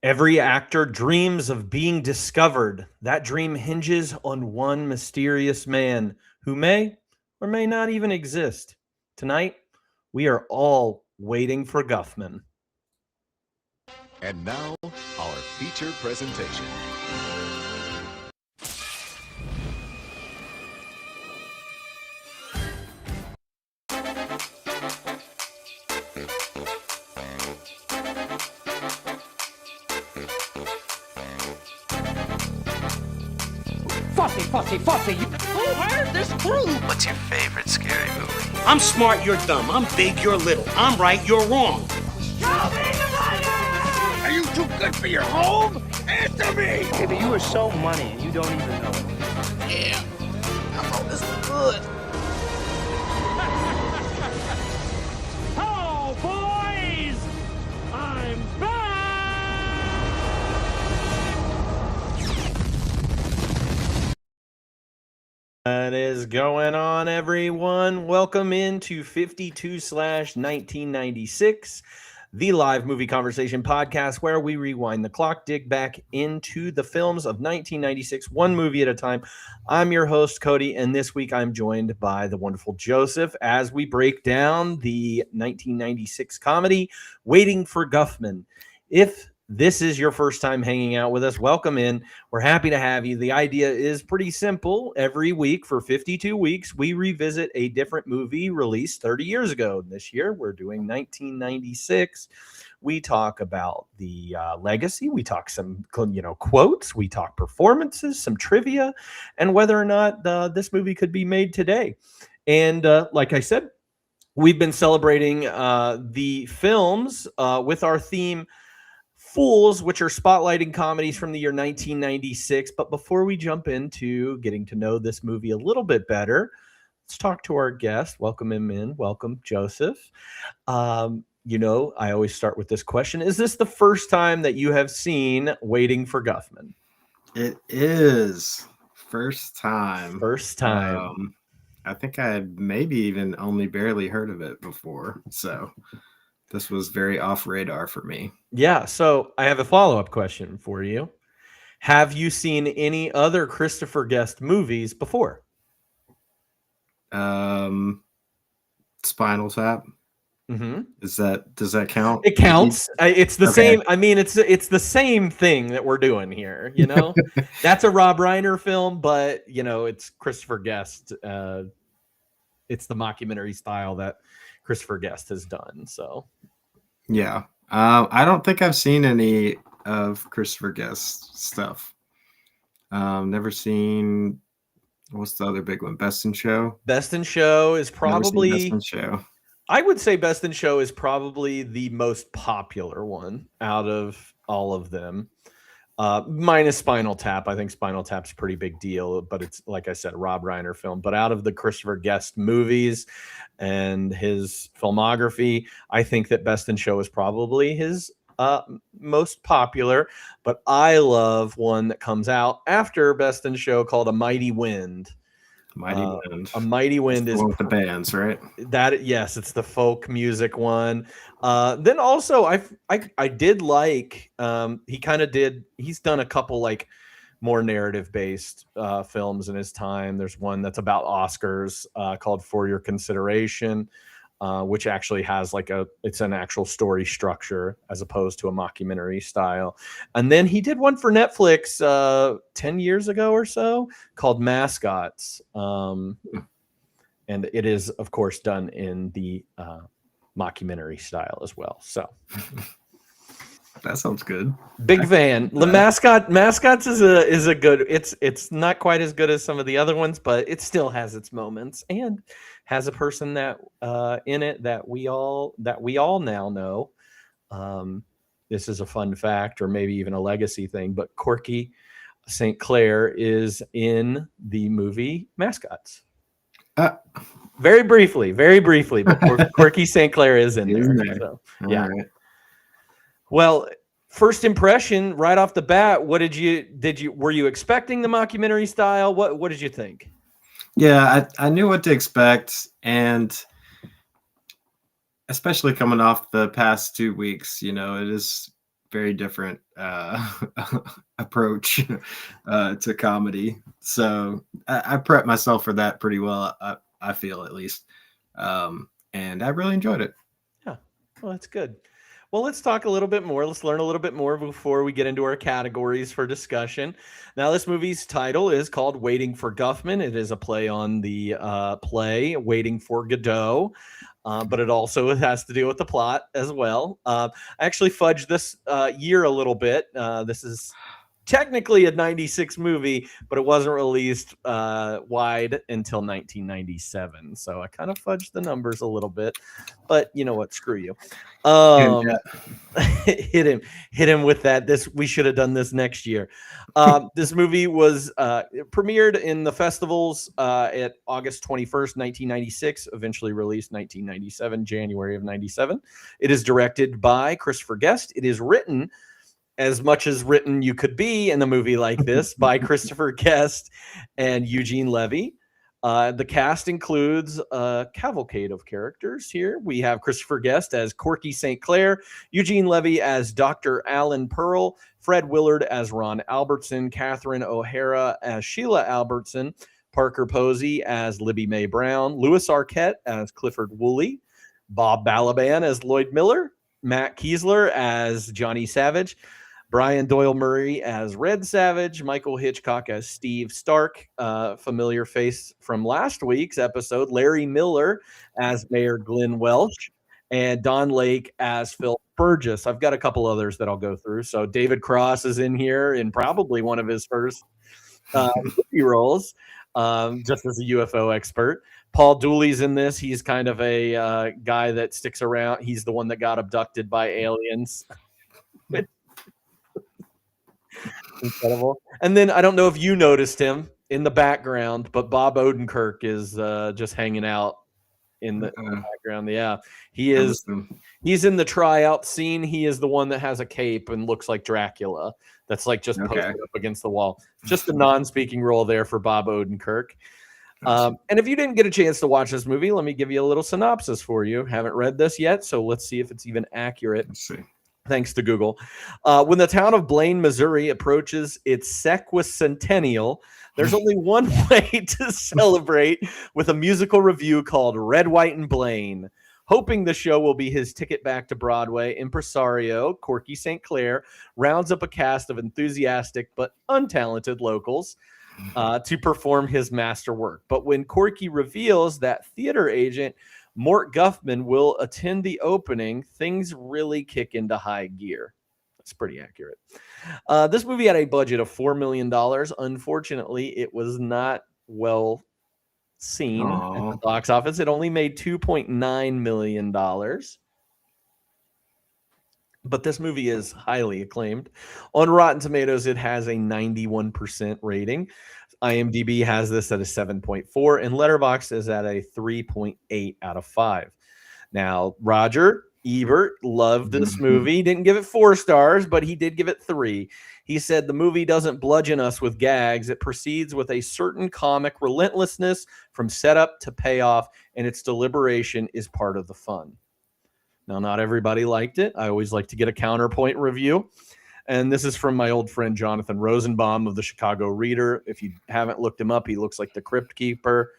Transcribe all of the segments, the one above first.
Every actor dreams of being discovered. That dream hinges on one mysterious man who may or may not even exist. Tonight, we are all waiting for Guffman. And now, our feature presentation. Fussy, who hired this crew? What's your favorite scary movie? I'm smart, you're dumb. I'm big, you're little. I'm right, you're wrong. Show me the money! Are you too good for your home? Answer me! Baby, you are so money and you don't even know it. Yeah, I thought this was good. Hello, boys! I'm back! What is going on, everyone? Welcome into 52/1996, the live movie conversation podcast where we rewind the clock, dig back into the films of 1996, one movie at a time. I'm your host, Cody, and this week I'm joined by the wonderful Joseph as we break down the 1996 comedy, Waiting for Guffman. If this is your first time hanging out with us, welcome in. We're happy to have you. The idea is pretty simple. Every week for 52 weeks, we revisit a different movie released 30 years ago. This year, we're doing 1996. We talk about the legacy. We talk some, quotes. We talk performances, some trivia, and whether or not this movie could be made today. And like I said, we've been celebrating the films with our theme Fools, which are spotlighting comedies from the year 1996. But before we jump into getting to know this movie a little bit better, let's talk to our guest. Welcome him in. Welcome, Joseph. I always start with this question. Is this the first time that you have seen Waiting for Guffman? It is. First time. First time. I think I had maybe even only barely heard of it before. So this was very off radar for me. Yeah, so I have a follow-up question for you. Have you seen any other Christopher Guest movies before? Spinal Tap. Mm-hmm. Does that count? It counts. It's the same. I mean, it's the same thing that we're doing here. That's a Rob Reiner film, but it's Christopher Guest. It's the mockumentary style that Christopher Guest has done. So, yeah. I don't think I've seen any of Christopher Guest stuff. Never seen. What's the other big one? Best in Show. Best in Show is probably. Best in Show. I would say Best in Show is probably the most popular one out of all of them, minus Spinal Tap. I think Spinal Tap's a pretty big deal, but it's, like I said, a Rob Reiner film. But out of the Christopher Guest movies and his filmography, I think that Best in Show is probably his most popular. But I love one that comes out after Best in Show called A Mighty Wind. A Mighty Wind is with the bands, right? Yes, it's the folk music one. Then also I did like he's done a couple like more narrative based films in his time. There's one that's about Oscars called For Your Consideration, which actually has it's an actual story structure as opposed to a mockumentary style. And then he did one for Netflix 10 years ago or so called Mascots. And it is, of course, done in the mockumentary style as well. So that sounds good. Big fan. The Mascots is a good. It's not quite as good as some of the other ones, but it still has its moments and has a person that in it that we all now know. This is a fun fact, or maybe even a legacy thing. But Corky St. Clair is in the movie Mascots. Very briefly, but Corky St. Clair is in there. So, yeah. Right. Well, first impression right off the bat, what were you expecting the mockumentary style? What did you think? Yeah, I knew what to expect, and especially coming off the past 2 weeks, it is very different approach to comedy. So I prepped myself for that pretty well. I feel at least, and I really enjoyed it. Yeah, well, that's good. Well, let's talk a little bit more. Let's learn a little bit more before we get into our categories for discussion. Now, this movie's title is called Waiting for Guffman. It is a play on the play Waiting for Godot, but it also has to do with the plot as well. I actually fudged this year a little bit. This is technically a 96 movie, but it wasn't released wide until 1997. So I kind of fudged the numbers a little bit, but you know what? Screw you. Hit him with that. We should have done this next year. This movie was premiered in the festivals at August 21st, 1996, eventually released 1997, January of 97. It is directed by Christopher Guest. It is written, as much as written you could be in a movie like this, by Christopher Guest and Eugene Levy. The cast includes a cavalcade of characters here. We have Christopher Guest as Corky St. Clair, Eugene Levy as Dr. Alan Pearl, Fred Willard as Ron Albertson, Catherine O'Hara as Sheila Albertson, Parker Posey as Libby Mae Brown, Louis Arquette as Clifford Woolley, Bob Balaban as Lloyd Miller, Matt Kiesler as Johnny Savage, Brian Doyle Murray as Red Savage, Michael Hitchcock as Steve Stark, familiar face from last week's episode, Larry Miller as Mayor Glenn Welch, and Don Lake as Phil Burgess. I've got a couple others that I'll go through. So David Cross is in here in probably one of his first movie roles, just as a UFO expert. Paul Dooley's in this. He's kind of a guy that sticks around. He's the one that got abducted by aliens. Incredible. And then I don't know if you noticed him in the background, but Bob Odenkirk is just hanging out in the background. Yeah, he is. He's in the tryout scene. He is the one that has a cape and looks like Dracula. That's like just posted up against the wall. Just a non-speaking role there for Bob Odenkirk. And if you didn't get a chance to watch this movie, let me give you a little synopsis for you. Haven't read this yet, so let's see if it's even accurate. Let's see. Thanks to Google. When the town of Blaine, Missouri approaches its sesquicentennial, there's only one way to celebrate with a musical review called Red, White, and Blaine. Hoping the show will be his ticket back to Broadway, impresario Corky St. Clair rounds up a cast of enthusiastic but untalented locals to perform his masterwork. But when Corky reveals that theater agent Mort Guffman will attend the opening, things really kick into high gear. That's pretty accurate. This movie had a budget of $4 million. Unfortunately, it was not well seen at the box office. It only made $2.9 million. But this movie is highly acclaimed. On Rotten Tomatoes, it has a 91% rating. IMDb has this at a 7.4, and Letterboxd is at a 3.8 out of 5. Now, Roger Ebert loved this movie. Didn't give it 4 stars, but he did give it 3. He said the movie doesn't bludgeon us with gags. It proceeds with a certain comic relentlessness from setup to payoff, and its deliberation is part of the fun. Now, not everybody liked it. I always like to get a counterpoint review. And this is from my old friend Jonathan Rosenbaum of the Chicago Reader. If you haven't looked him up, he looks like the Crypt Keeper.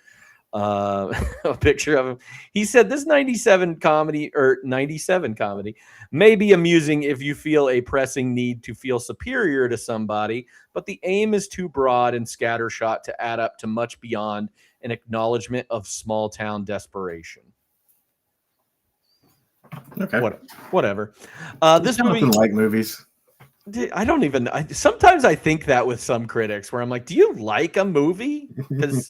A picture of him. He said this 97 comedy may be amusing if you feel a pressing need to feel superior to somebody, but the aim is too broad and scattershot to add up to much beyond an acknowledgement of small town desperation. Okay. Whatever. This movie, like movies. I don't even. Sometimes I think that with some critics, where I'm like, "Do you like a movie?" Because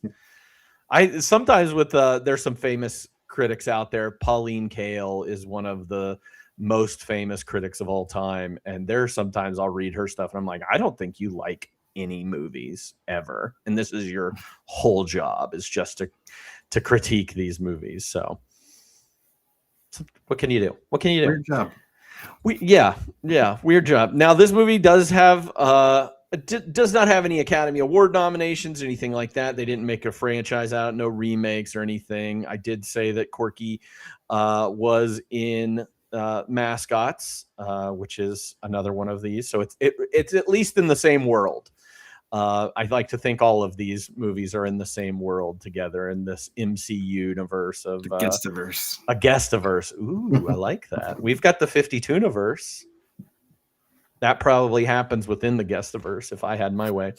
sometimes with there's some famous critics out there. Pauline Kael is one of the most famous critics of all time, and sometimes I'll read her stuff, and I'm like, "I don't think you like any movies ever, and this is your whole job is just to critique these movies." So what can you do? What can you do? Weird job. Weird job. Now, this movie does have does not have any Academy Award nominations or anything like that. They didn't make a franchise out, no remakes or anything. I did say that Corky was in mascots, which is another one of these. So it's at least in the same world. I'd like to think all of these movies are in the same world together in this MCU universe of The Guestiverse. a guestiverse. Ooh, I like that. We've got the 52niverse. That probably happens within the guestiverse if I had my way.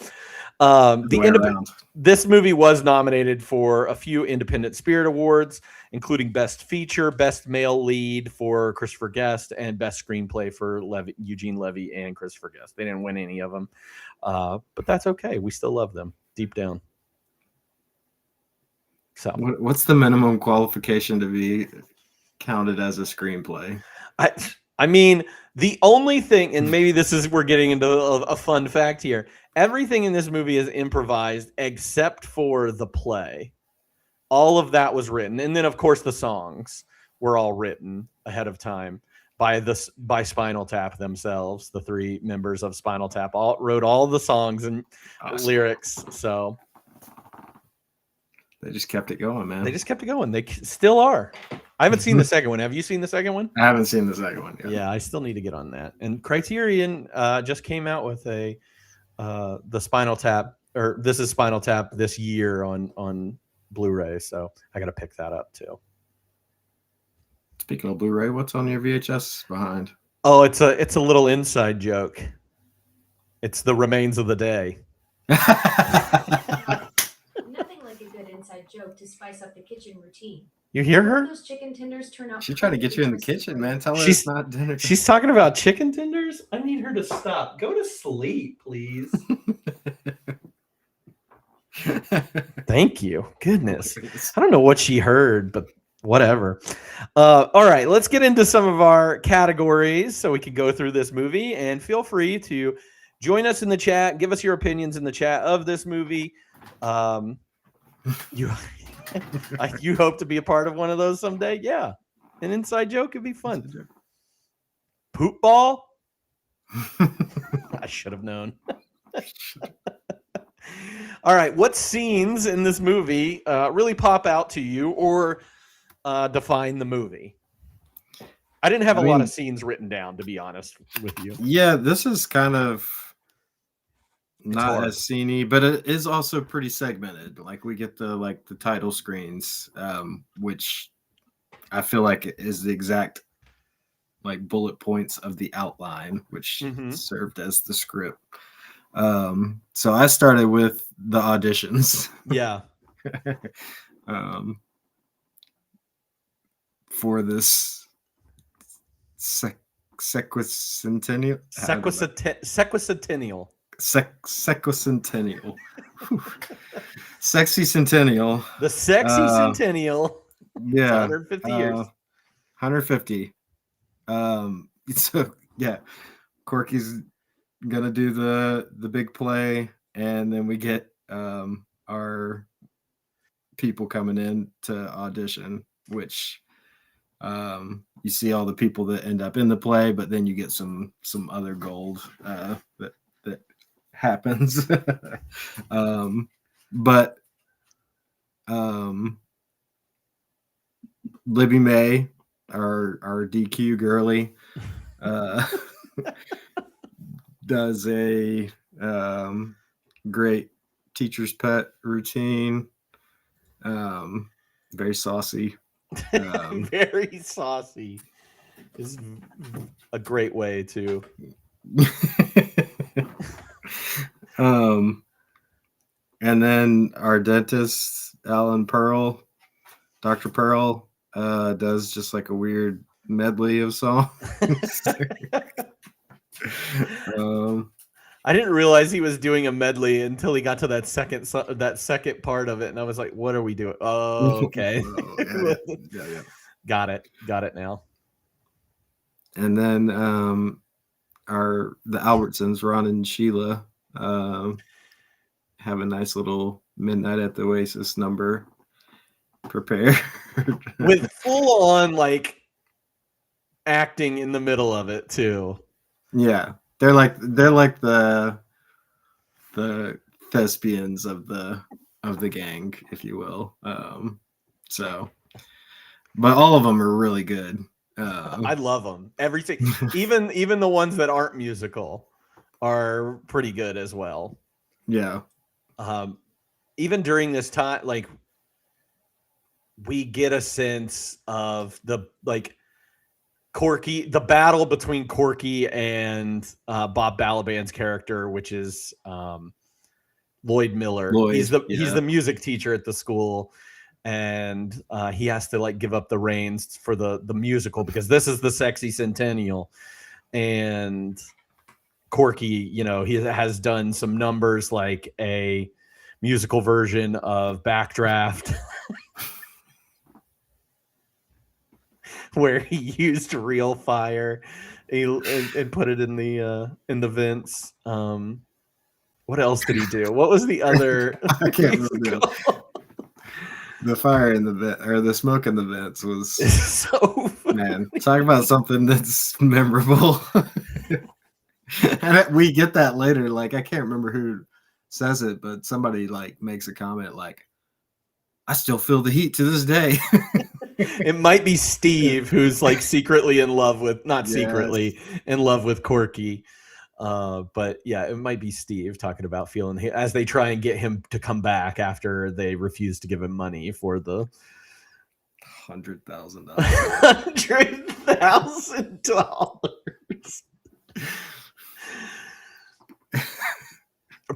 This movie was nominated for a few Independent Spirit Awards, including Best Feature, Best Male Lead for Christopher Guest, and Best Screenplay for Eugene Levy and Christopher Guest. They didn't win any of them, but that's okay. We still love them deep down. So, what's the minimum qualification to be counted as a screenplay? I mean, the only thing, and maybe we're getting into a fun fact here. Everything in this movie is improvised except for the play. All of that was written. And then, of course, the songs were all written ahead of time by Spinal Tap themselves. The three members of Spinal Tap wrote all the songs and lyrics. So they just kept it going, man. They just kept it going. They still are. I haven't seen the second one. Have you seen the second one? I haven't seen the second one yet. Yeah, I still need to get on that. And Criterion just came out with the Spinal Tap, or this is Spinal Tap this year on Blu-ray. So I got to pick that up too. Speaking of Blu-ray, what's on your VHS behind? Oh, it's a little inside joke. It's The Remains of the Day. Nothing like a good inside joke to spice up the kitchen routine. You hear her? Those chicken tenders turn out. She's trying to get you in the kitchen, man. Tell her it's not dinner. She's talking about chicken tenders. I need her to stop. Go to sleep, please. Thank you. Goodness. I don't know what she heard, but whatever. All right, let's get into some of our categories so we can go through this movie. And feel free to join us in the chat. Give us your opinions in the chat of this movie. You hope to be a part of one of those someday? Yeah. An inside joke would be fun. Poop ball? I should have known. All right. What scenes in this movie really pop out to you or define the movie? I didn't have a lot of scenes written down, to be honest with you. Yeah, this is kind of not as sceney, but it is also pretty segmented. Like we get the title screens, which I feel like is the exact bullet points of the outline, which served as the script. So I started with the auditions. Yeah. For this sequicentennial. Sequicentennial. Sequicentennial. Sexy centennial. The sexy centennial. Yeah. 150 years. 150. So yeah, Corky's gonna do the big play, and then we get our people coming in to audition, which you see all the people that end up in the play, but then you get some other gold that happens. But Libby May, our DQ girly, does a great teacher's pet routine. Very saucy. Very saucy is a great way to. And then our dentist, Alan Pearl, Dr. Pearl, does just like a weird medley of songs. I didn't realize he was doing a medley until he got to that second part of it, and I was like, "What are we doing?" Oh, okay. Yeah. Got it now. And then the Albertsons, Ron and Sheila, have a nice little Midnight at the Oasis number prepared with full on acting in the middle of it too. Yeah, they're like the thespians of the gang, if you will. So, but all of them are really good. I love them. Everything, even the ones that aren't musical, are pretty good as well. Yeah. Even during this time, like we get a sense of the Corky, the battle between Corky and Bob Balaban's character, which is Lloyd Miller. He's the music teacher at the school, and he has to like give up the reins for the musical because this is the sexy centennial. And Corky, he has done some numbers like a musical version of Backdraft. Where he used real fire and put it in the vents. What else did he do? What was the other? I can't remember. The fire in the vent, or the smoke in the vents, was so funny. Man. Talk about something that's memorable. And we get that later. Like I can't remember who says it, but somebody like makes a comment like, "I still feel the heat to this day." It might be Steve, who's like secretly in love with, not secretly in love with Corky. But yeah, it might be Steve talking about feeling as they try and get him to come back after they refuse to give him money for the $100,000. $100,000.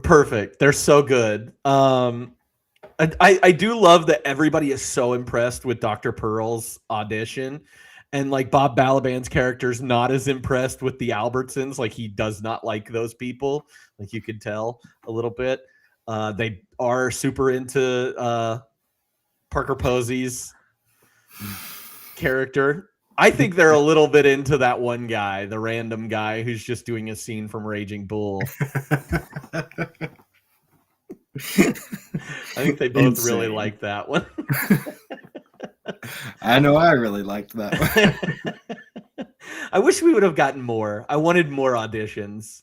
Perfect. They're so good. I do love that everybody is so impressed with Dr. Pearl's audition, and like Bob Balaban's character's not as impressed with the Albertsons. Like he does not like those people. Like you could tell a little bit. They are super into Parker Posey's character. I think they're a little bit into that one guy, the random guy who's just doing a scene from Raging Bull. I think they both really like that one. I know I really liked that one. I wish we would have gotten more. I wanted more auditions.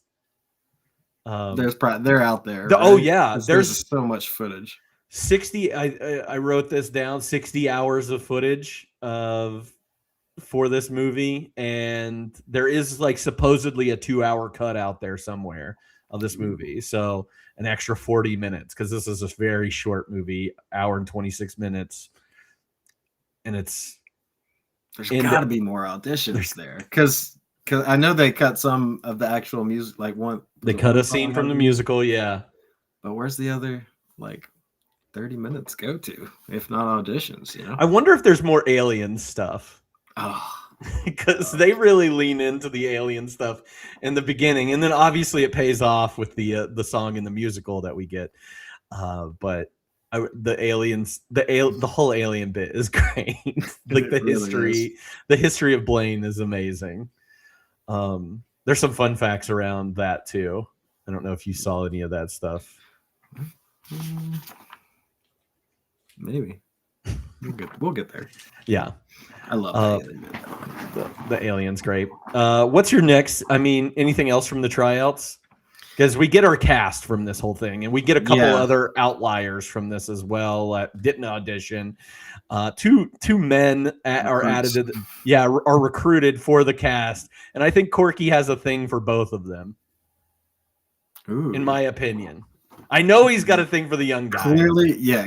They're out there. Oh yeah, there's so much footage. 60. I wrote this down. 60 hours of footage for this movie, and there is like supposedly a 2-hour cut out there somewhere of this movie. So an extra 40 minutes because this is a very short movie, hour and 26 minutes. And there's got to be more auditions there because I know they cut some of the actual music, like they cut a scene from the musical, yeah. But where's the other like 30 minutes go to, if not auditions? I wonder if there's more alien stuff. Oh, because they really lean into the alien stuff in the beginning, and then obviously it pays off with the song in the musical that we get. But the aliens, the whole alien bit is great. Like the history of Blaine is amazing. There's some fun facts around that too. I don't know if you saw any of that stuff. Maybe we'll get there. Yeah. I love the alien's great. What's your next? I mean, anything else from the tryouts? Because we get our cast from this whole thing, and we get a couple other outliers from this as well that didn't audition. Two men are added. Are recruited for the cast, and I think Corky has a thing for both of them. Ooh. In my opinion. I know he's got a thing for the young guy.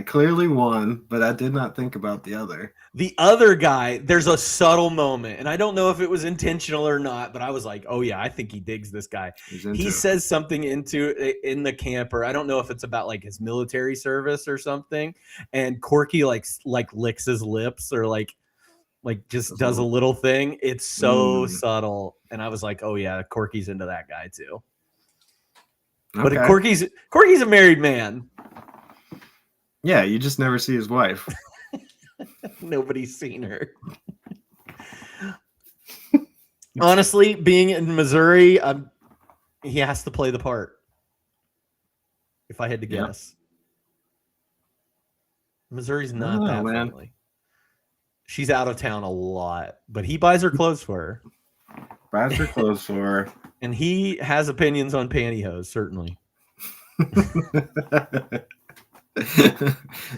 Clearly one, but I did not think about the other. The other guy, there's a subtle moment, and I don't know if it was intentional or not, but I was like, oh yeah, I think he digs this guy. He says something in the camper. I don't know if it's about like his military service or something, and Corky like licks his lips or like just does a little thing. It's so subtle, and I was like, oh yeah, Corky's into that guy too. But Corky's a married man. Yeah, you just never see his wife. Nobody's seen her. Honestly, being in Missouri, he has to play the part. If I had to guess. Missouri's not that friendly. She's out of town a lot, but he buys her clothes for her. Buys her clothes for her. And he has opinions on pantyhose, certainly.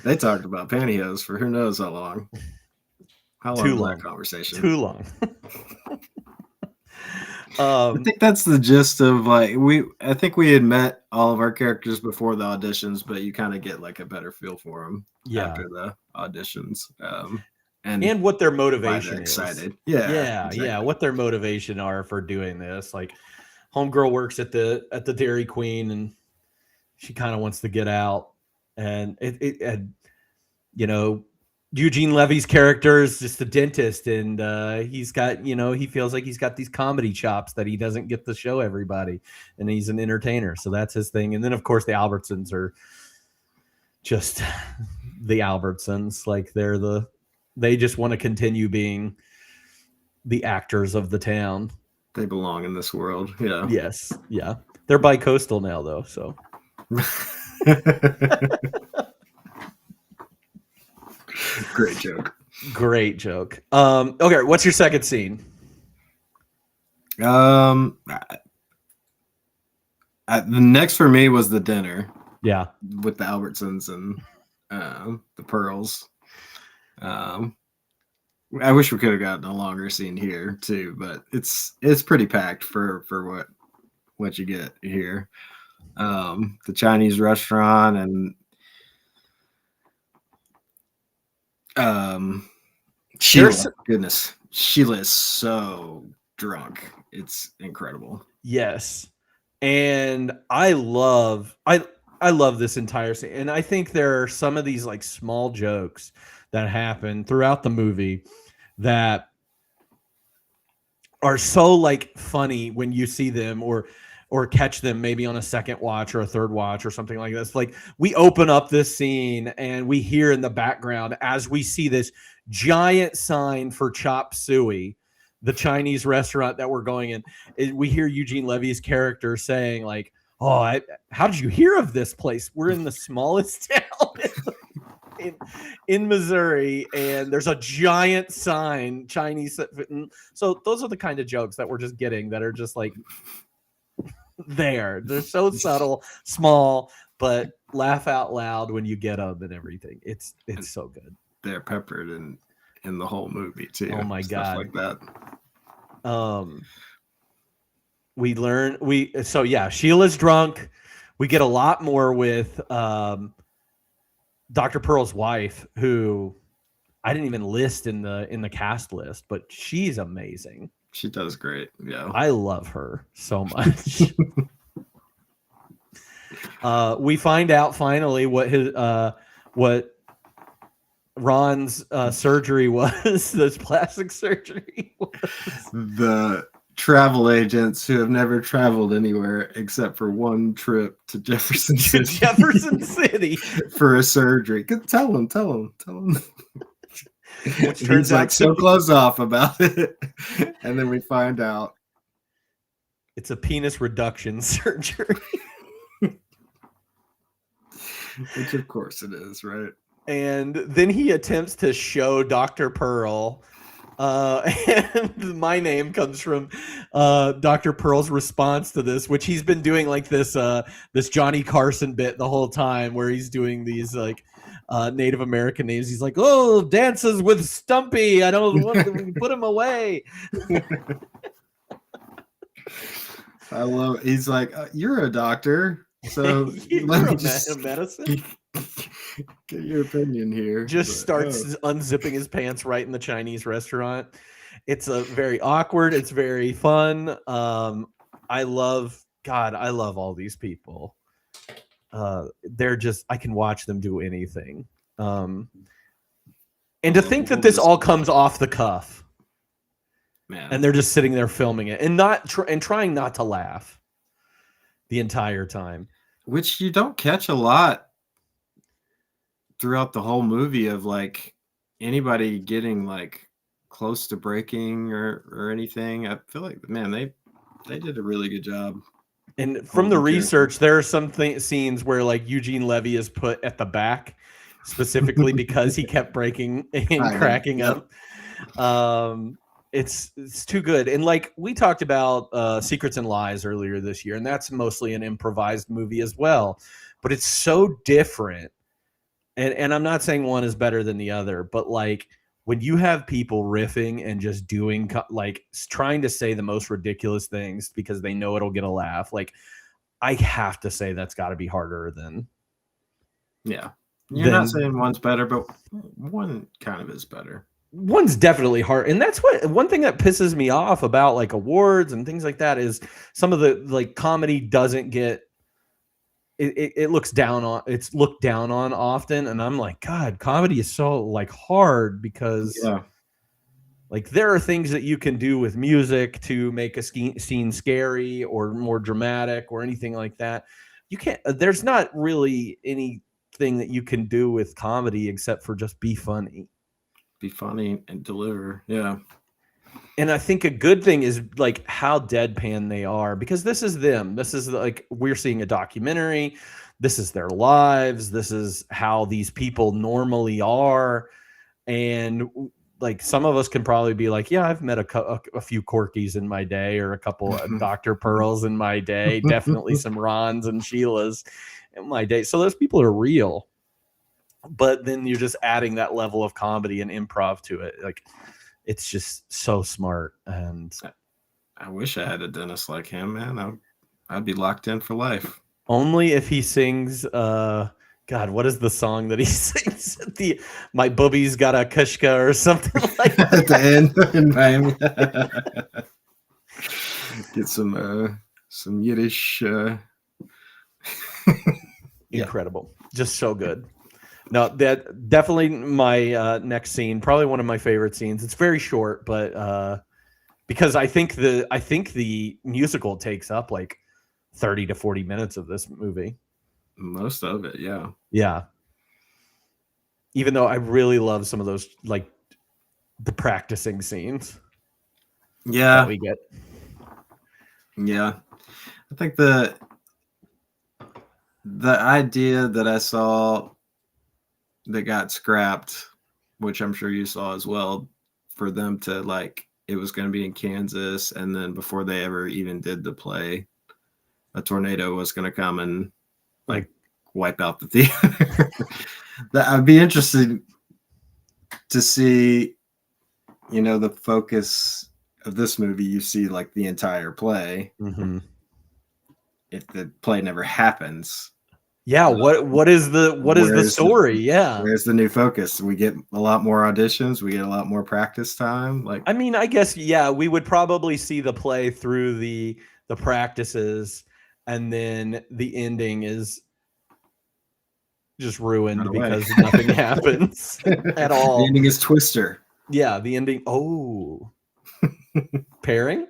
They talked about pantyhose for who knows how long. How long Too was long. that conversation? Too long. I think that's the gist of like I think we had met all of our characters before the auditions, but you kind of get like a better feel for them after the auditions. And what their why motivation they're is. excited. Yeah, Exactly. what their motivation are for doing this. Like homegirl works at the Dairy Queen and she kind of wants to get out. And and Eugene Levy's character is just a dentist, and he's got, he feels like he's got these comedy chops that he doesn't get to show everybody, and he's an entertainer, so that's his thing. And then of course the Albertsons are just the Albertsons, like they just want to continue being the actors of the town. They belong in this world. Yeah. Yes, yeah, they're bi-coastal now though, so. Great joke. Okay, what's your second scene? The next for me was the dinner. Yeah, with the Albertsons and the Pearls. I wish we could have gotten a longer scene here too, but it's pretty packed for what you get here. The Chinese restaurant and Sheila. Goodness, Sheila is so drunk. It's incredible. yes, and I love this entire scene, and I think there are some of these like small jokes that happen throughout the movie that are so like funny when you see them or catch them maybe on a second watch or a third watch or something like this. Like we open up this scene and we hear in the background as we see this giant sign for Chop Suey, the Chinese restaurant that we're going in. We hear Eugene Levy's character saying like, "Oh, how did you hear of this place? We're in the smallest town in Missouri, and there's a giant sign, Chinese." So those are the kind of jokes that we're just getting that are just like there. They're so subtle, small, but laugh out loud when you get them and everything. It's so good. They're peppered in the whole movie too. Oh my God. Like that. Sheila's drunk. We get a lot more with Dr. Pearl's wife, who I didn't even list in the cast list, but she's amazing. She does great. Yeah. I love her so much. We find out finally what Ron's surgery was, this plastic surgery was. The travel agents who have never traveled anywhere except for one trip to Jefferson City. For a surgery. Tell him. Which turns out so close off about it. And then we find out it's a penis reduction surgery. Which of course it is, right? And then he attempts to show Dr. Pearl, and my name comes from Dr. Pearl's response to this, which he's been doing like this Johnny Carson bit the whole time, where he's doing these like Native American names. He's like, "Oh, dances with Stumpy. I don't want to put him away." I love. He's like, "You're a doctor, so let me just medicine." Get your opinion here. Starts unzipping his pants right in the Chinese restaurant. It's a very awkward. It's very fun. I love all these people. They're just, I can watch them do anything. And to think that this all comes off the cuff, man, and they're just sitting there filming it and trying not to laugh the entire time, which you don't catch a lot throughout the whole movie of like anybody getting like close to breaking or anything. I feel like, man, they did a really good job. And from the research, there are some scenes where like Eugene Levy is put at the back specifically because he kept breaking and cracking up. It's too good. And like we talked about Secrets and Lies earlier this year, and that's mostly an improvised movie as well, but it's so different. And I'm not saying one is better than the other, but like when you have people riffing and just doing like trying to say the most ridiculous things because they know it'll get a laugh, like I have to say that's got to be harder than. Yeah. You're not saying one's better, but one kind of is better. One's definitely hard. And that's one thing that pisses me off about like awards and things like that is some of the like comedy doesn't get it looks down on, it's looked down on often. And I'm like, God, comedy is so like hard because like there are things that you can do with music to make a scene scary or more dramatic or anything like that. You can't, there's not really anything that you can do with comedy except for just be funny. Be funny and deliver. Yeah. And I think a good thing is like how deadpan they are, because this is them. This is like, we're seeing a documentary. This is their lives. This is how these people normally are. And like some of us can probably be like, yeah, I've met a few Corkies in my day, or a couple of Dr. Pearls in my day. Definitely some Rons and Sheilas in my day. So those people are real. But then you're just adding that level of comedy and improv to it. Like, it's just so smart. And I wish I had a dentist like him, man. I'd be locked in for life. Only if he sings, God, what is the song that he sings at the My Booby's Got a Kushka or something like that? At the end in Miami. Get some Yiddish. Incredible. Just so good. No, that definitely my next scene, probably one of my favorite scenes. It's very short, but because I think the musical takes up like 30 to 40 minutes of this movie. Most of it, yeah. Yeah. Even though I really love some of those, like the practicing scenes. Yeah. That we get. Yeah. I think the idea that I saw that got scrapped, which I'm sure you saw as well, for them to like, it was going to be in Kansas, and then before they ever even did the play, a tornado was going to come and like wipe out the theater. I'd be interested to see, you know, the focus of this movie. You see like the entire play. Mm-hmm. If the play never happens. Yeah, what is the story? Yeah. Where's the new focus? We get a lot more auditions, we get a lot more practice time. Like, I mean, I guess, yeah, we would probably see the play through the practices, and then the ending is just ruined because nothing happens at all. The ending is Twister. Yeah, the ending. Oh. Pairing?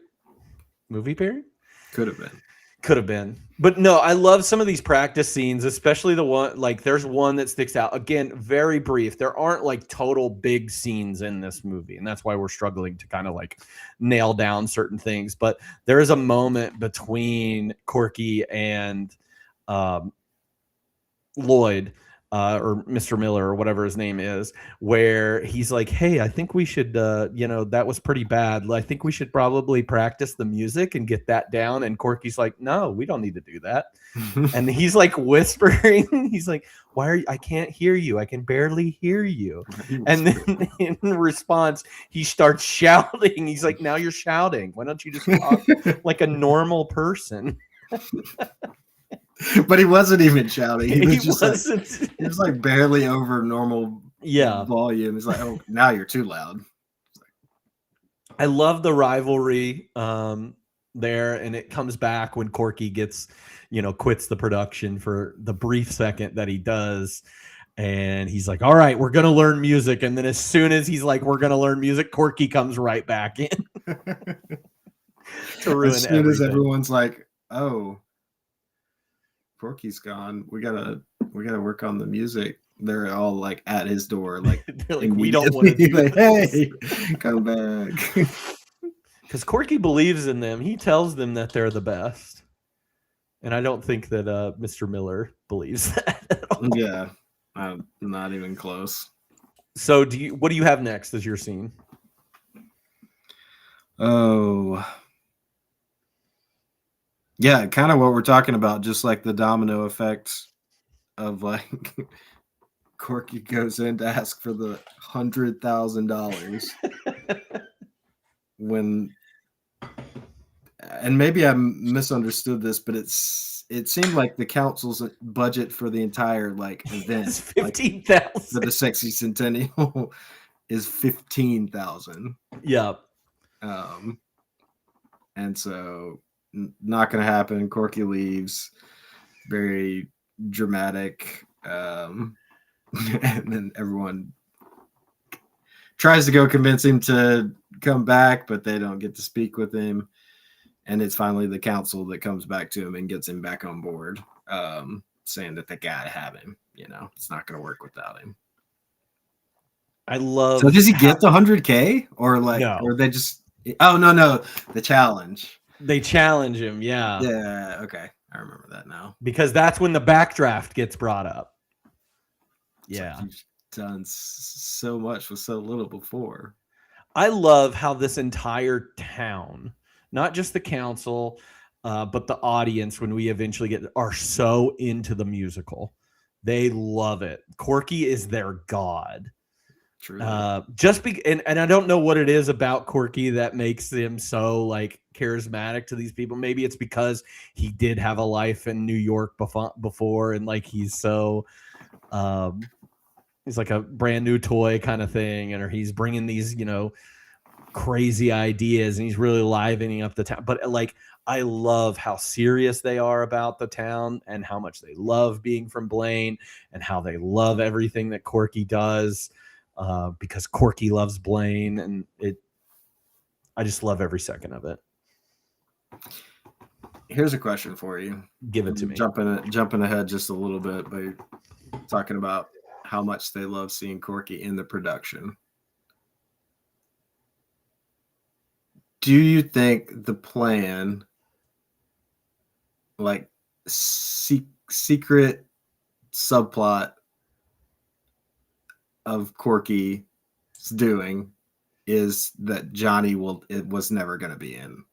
Movie pairing? Could have been. Could have been. But no, I love some of these practice scenes, especially the one, like there's one that sticks out. Again, very brief. There aren't like total big scenes in this movie, and that's why we're struggling to kind of like nail down certain things. But there is a moment between Corky and Lloyd, or Mr. Miller, or whatever his name is, where he's like, hey, I think we should, that was pretty bad. I think we should probably practice the music and get that down. And Corky's like, no, we don't need to do that. And he's like whispering, he's like, I can't hear you. I can barely hear you. And then in response, he starts shouting. He's like, now you're shouting. Why don't you just talk like a normal person? But he wasn't even shouting. He was like barely over normal volume. He's like, oh, now you're too loud. I love the rivalry there, and it comes back when Corky gets, quits the production for the brief second that he does. And he's like, all right, we're going to learn music. And then as soon as he's like, we're going to learn music, Corky comes right back in to ruin as soon everything. As everyone's like, oh, Corky's gone. We gotta work on the music. They're all like at his door, like, they're like, we don't want to do like, hey, come back. Because Corky believes in them. He tells them that they're the best, and I don't think that Mr. Miller believes that at all. Yeah, not even close. So, what do you have next as your scene? Oh. Yeah, kind of what we're talking about, just like the domino effect of like Corky goes in to ask for the $100,000 when, and maybe I misunderstood this, but it seemed like the council's budget for the entire like event, It's like, 15,000. for the sexy centennial is 15,000. Yeah. And so not gonna happen. Corky leaves, very dramatic. And then everyone tries to go convince him to come back, but they don't get to speak with him. And it's finally the council that comes back to him and gets him back on board, saying that they gotta have him. You know, it's not gonna work without him. I love. So does he get the 100K or like, No. or they just? Oh no, the challenge. They challenge him, yeah. Yeah, okay, I remember that now. Because that's when the backdraft gets brought up. Yeah. So you've done so much with so little before. I love how this entire town, not just the council, but the audience, when we eventually get, are so into the musical. They love it. Corky is their god. True. And I don't know what it is about Corky that makes him so like charismatic to these people. Maybe it's because he did have a life in New York before, and like he's so he's like a brand new toy kind of thing, or he's bringing these, you know, crazy ideas, and he's really livening up the town. But like, I love how serious they are about the town, and how much they love being from Blaine, and how they love everything that Corky does. Because Corky loves Blaine, and I just love every second of it. Here's a question for you. Give it to me. Jumping ahead just a little bit by talking about how much they love seeing Corky in the production. Do you think the plan, like secret subplot of Corky's doing, is that Johnny was never going to be in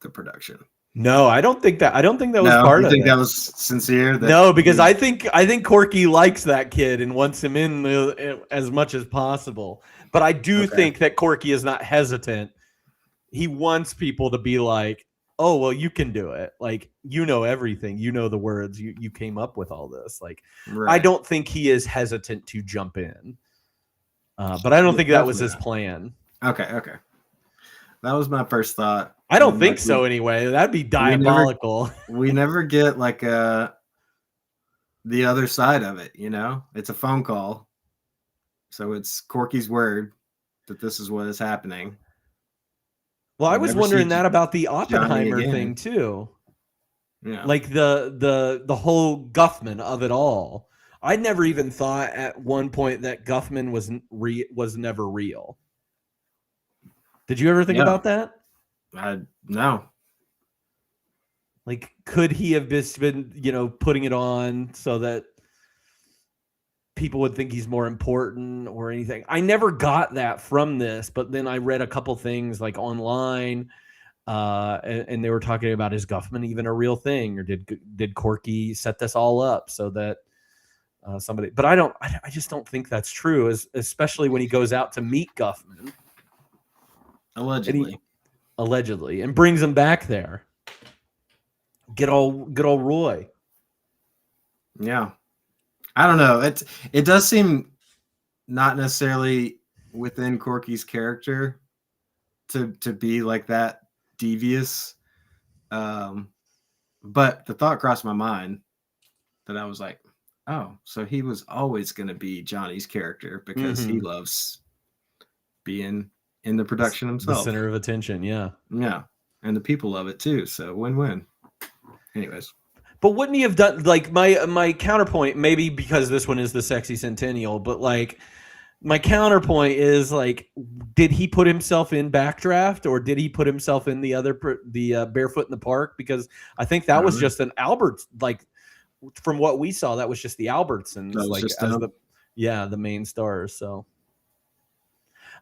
the production? No, I don't think that. I don't think that was part of it. You think that was sincere? No, because I think Corky likes that kid and wants him in as much as possible. But I do think that Corky is not hesitant. He wants people to be like, "Oh, well, you can do it. Like, you know everything. You know the words. You came up with all this." Like, right. I don't think he is hesitant to jump in. But I don't think that was his plan. Okay. That was my first thought. I don't think so anyway. That'd be diabolical. We never get like the other side of it, you know? It's a phone call. So it's Corky's word that this is what is happening. Well, I was wondering that about the Oppenheimer thing too. Yeah. Like the whole Guffman of it all. I never even thought at one point that Guffman was never real. Did you ever think about that? No. Like, could he have just been, you know, putting it on so that people would think he's more important or anything? I never got that from this, but then I read a couple things like online, and they were talking about, is Guffman even a real thing, or did Corky set this all up so that somebody? But I just don't think that's true, especially when he goes out to meet Guffman. Allegedly, and brings him back there. Good old Roy. Yeah. I don't know. It does seem not necessarily within Corky's character to be like that devious. But the thought crossed my mind that I was like, oh, so he was always going to be Johnny's character because he loves being in the production himself. The center of attention, yeah. Yeah. And the people love it too. So win-win. Anyways. But wouldn't he have done, like, my counterpoint, maybe because this one is the sexy centennial, but like my counterpoint is like, did he put himself in Backdraft, or did he put himself in the Barefoot in the Park? Because I think that was just an Alberts, like, from what we saw, that was just the Albertsons, like, as the main stars. So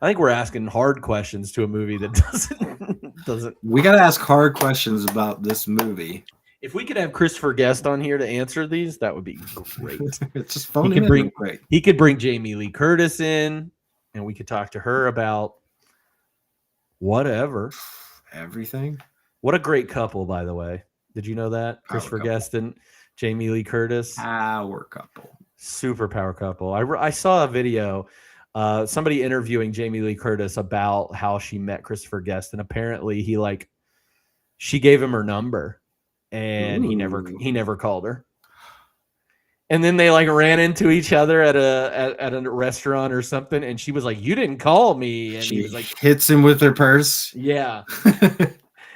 I think we're asking hard questions to a movie that doesn't. We got to ask hard questions about this movie. If we could have Christopher Guest on here to answer these, that would be great. It's just phone He him could in bring real quick. he could bring Jamie Lee Curtis in, and we could talk to her about whatever. Everything. What a great couple, by the way. Did you know that? Christopher couple. Guest and Jamie Lee Curtis. Power couple. Super power couple. I saw a video, somebody interviewing Jamie Lee Curtis about how she met Christopher Guest, and apparently she gave him her number, and he never called her. And then they like ran into each other at a restaurant or something, and she was like, "You didn't call me," and he was like, hits him with her purse. "Yeah."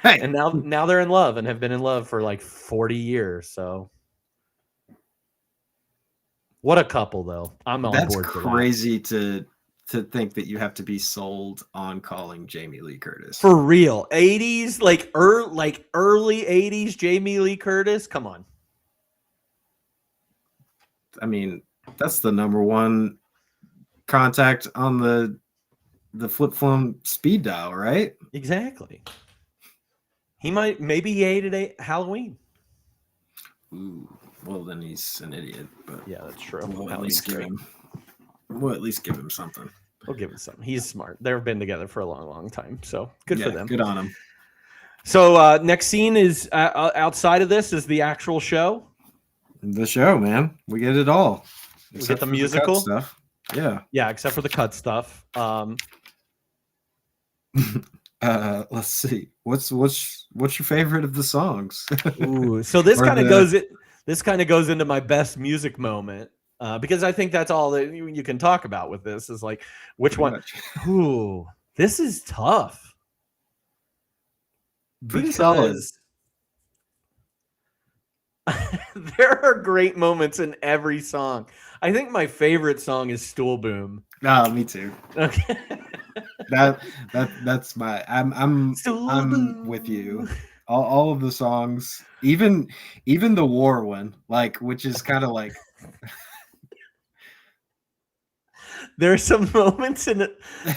Hey, And now they're in love and have been in love for like 40 years. So what a couple, though. I'm on that's board for that. crazy to think that you have to be sold on calling Jamie Lee Curtis. For real. 80s, like early 80s Jamie Lee Curtis. Come on. I mean, that's the number one contact on the flip phone speed dial, right? Exactly. Maybe he hated Halloween. Ooh, well, then he's an idiot. But Yeah, that's true. we'll at Halloween's least give great. him. We'll at least give him something. We'll give him something. He's smart. They've been together for a long, long time. So good for them. Good on him. So next scene is outside of this is the actual show. The show, man. We get it all. We Except get the for cut musical stuff. Yeah. Yeah, except for the cut stuff. Let's see. What's your favorite of the songs? Ooh, so this Or kind of the- goes into my best music moment because I think that's all that you can talk about with this is like which Pretty one. much. Ooh, this is tough. Pretty solid. Because there are great moments in every song. I think my favorite song is Stool Boom. No, me too. Okay. That's my I'm with you. All of the songs, even the war one, like which is kind of like There are some moments in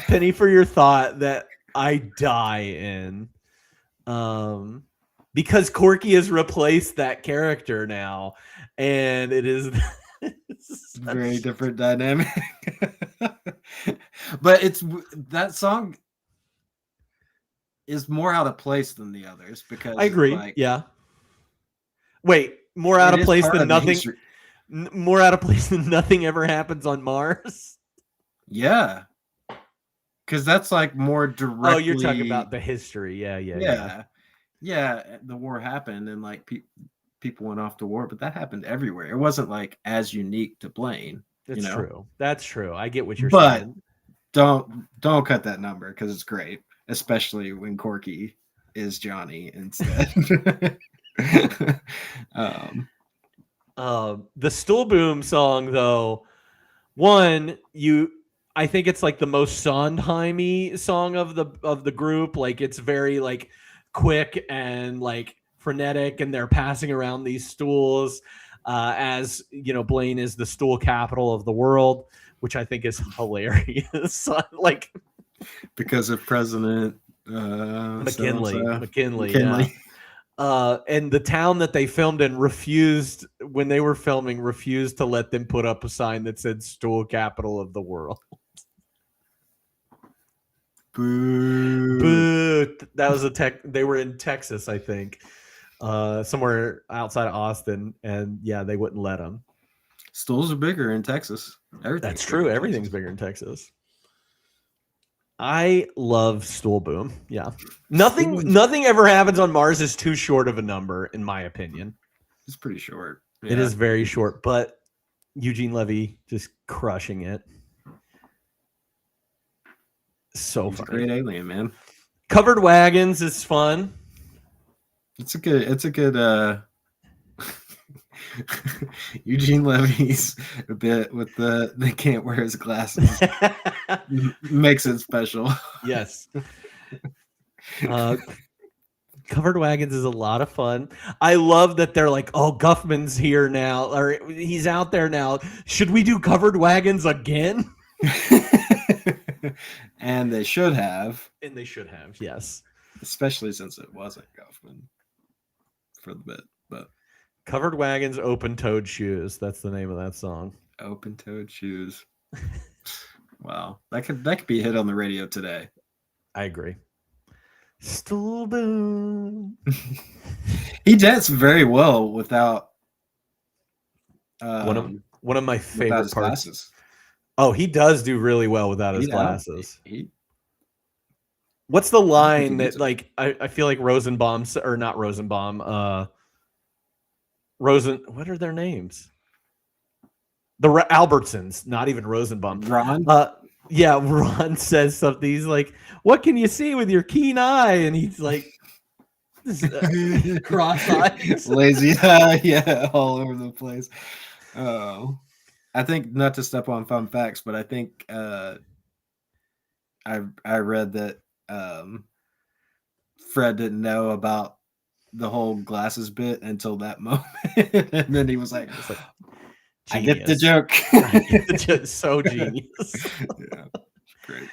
Penny for Your Thought that I die in. Because Corky has replaced that character now, and it is very different dynamic. But that song is more out of place than the others because I agree. like, Yeah. Wait, more out it of is place part than of the nothing. history. More out of place than nothing ever happens on Mars. Yeah, because that's like more directly. Oh, you're talking about the history. Yeah. The war happened and like people went off to war, but that happened everywhere. It wasn't like as unique to Blaine. That's you know? true. That's true. I get what you're But saying. don't cut that number because it's great, especially when Corky is Johnny instead. The Stool Boom song, though, I think it's like the most Sondheim-y song of the group. Like it's very like quick and like frenetic, and they're passing around these stools. As you know, Blaine is the stool capital of the world, which I think is hilarious. Like because of President McKinley. McKinley. Yeah. And the town that they filmed in refused to let them put up a sign that said "Stool Capital of the World." Boo. Boo. That was they were in Texas, I think, somewhere outside of Austin, and yeah, they wouldn't let them. Stools are bigger in Texas. That's true. Everything's bigger in Texas. I love Stool Boom. Yeah. Nothing ever happens on Mars is too short of a number, in my opinion. It's pretty short. It is very short, but Eugene Levy just crushing it. So He's a funny. great alien, man. Covered Wagons is fun. It's a good Eugene Levy's a bit with they can't wear his glasses. Makes it special. Yes. Covered Wagons is a lot of fun. I love that they're like, oh, Guffman's here now, or he's out there now. Should we do Covered Wagons again? And they should have. And they should have, yes. Especially since it wasn't Guffman for the bit. but Covered Wagons, Open-Toed Shoes. That's the name of that song. Open-Toed Shoes. Wow. That could be a hit on the radio today. I agree. Stillborn. He danced very well without One of my without favorite his parts. glasses. Oh, he does do really well without his He- glasses. He What's the line gets that, it. like, I feel like Rosenbaum, or not Rosenbaum, what are their names? The Albertsons, not even Rosenbaum. Ron? Yeah, Ron says something. He's like, "What can you see with your keen eye?" And he's like, cross eyes. Lazy, yeah, all over the place. Oh, I think, not to step on fun facts, but I think I read that Fred didn't know about the whole glasses bit until that moment, and then he was like, "I get the Genius. joke." I get the joke. So genius. Yeah, great.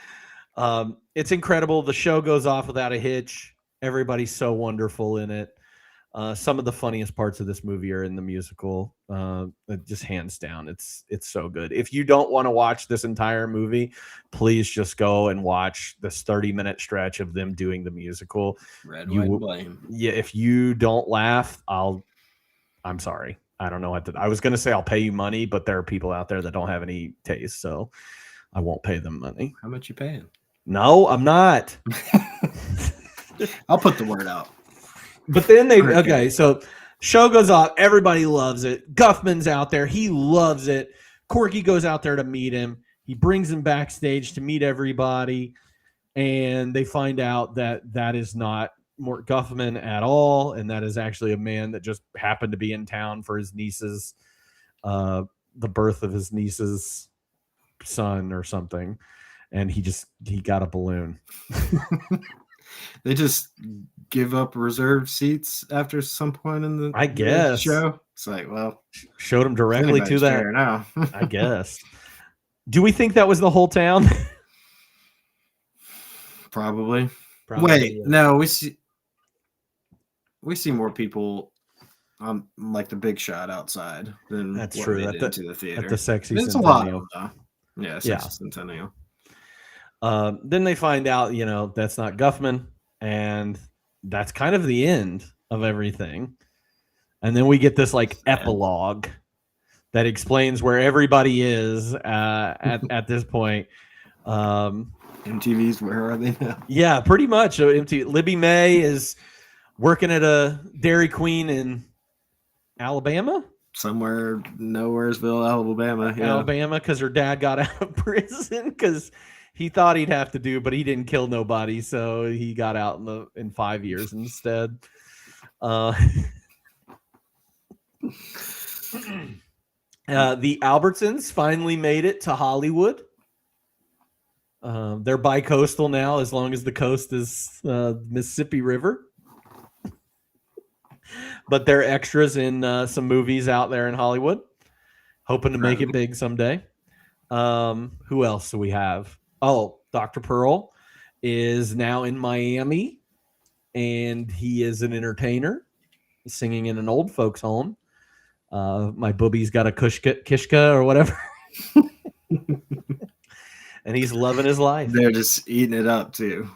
It's incredible. The show goes off without a hitch. Everybody's so wonderful in it. Some of the funniest parts of this movie are in the musical. Just hands down, it's so good. If you don't want to watch this entire movie, please just go and watch this 30-minute stretch of them doing the musical. Red, white, and blame. Yeah, if you don't laugh, I'm sorry. I don't know what to. I was gonna say I'll pay you money, but there are people out there that don't have any taste, so I won't pay them money. How much you paying? No, I'm not. I'll put the word out. But then okay, so show goes off. Everybody loves it. Guffman's out there. He loves it. Corky goes out there to meet him. He brings him backstage to meet everybody. And they find out that is not Mort Guffman at all. And that is actually a man that just happened to be in town for his niece's, the birth of his niece's son or something. And he got a balloon. They just give up reserved seats after some point in the I guess show. It's like, well, showed him directly to that now. I guess. Do we think that was the whole town? Probably. Probably. Wait, no, we see more people on like the big shot outside than That's what true. made At it the, into the theater. at the Sexy It's a lot Centennial. of them, though. Yeah, Yeah. Sexy Centennial. Then they find out, that's not Guffman, and that's kind of the end of everything. And then we get this like epilogue that explains where everybody is at this point. MTV's Where Are They Now? Yeah, pretty much. So Libby May is working at a Dairy Queen in Alabama. Somewhere, Nowheresville, Alabama. Yeah. Alabama, because her dad got out of prison because he thought he'd have to do, but he didn't kill nobody, so he got out in 5 years instead. The Albertsons finally made it to Hollywood. They're bi-coastal now, as long as the coast is Mississippi River. But they're extras in some movies out there in Hollywood, hoping to make it big someday. Who else do we have? Oh, Dr. Pearl is now in Miami, and he is an entertainer singing in an old folks home. My boobie's got a kishka or whatever. And he's loving his life. They're just eating it up too.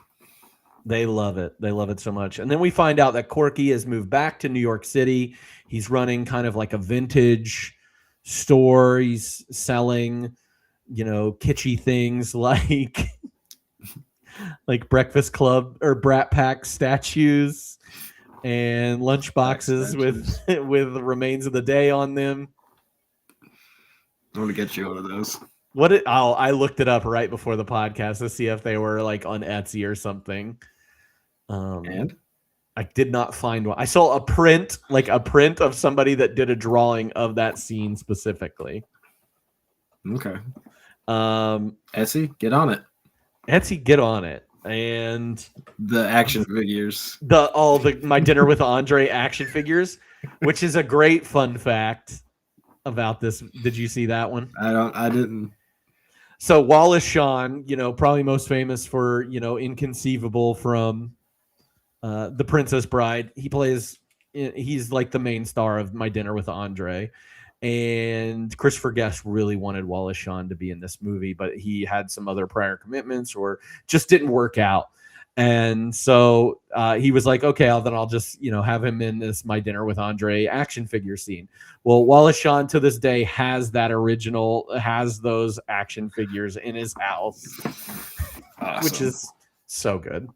They love it. They love it so much. And then we find out that Corky has moved back to New York City. He's running kind of like a vintage store. He's selling, kitschy things like Breakfast Club or Brat Pack statues and lunch boxes with the remains of the day on them. I want to get you one of those. I looked it up right before the podcast to see if they were like on Etsy or something. And I did not find one. I saw a print of somebody that did a drawing of that scene specifically. Okay. Etsy, get on it. Etsy, get on it. And the action figures. My Dinner with Andre action figures, which is a great fun fact about this. Did you see that one? I didn't. So Wallace Shawn, probably most famous for, Inconceivable from The Princess Bride. He plays he's like the main star of My Dinner with Andre. And Christopher Guest really wanted Wallace Shawn to be in this movie, but he had some other prior commitments or just didn't work out. And so he was like, okay, then I'll just, have him in this My Dinner with Andre action figure scene. Well, Wallace Shawn to this day has those action figures in his house, Awesome. which is so good.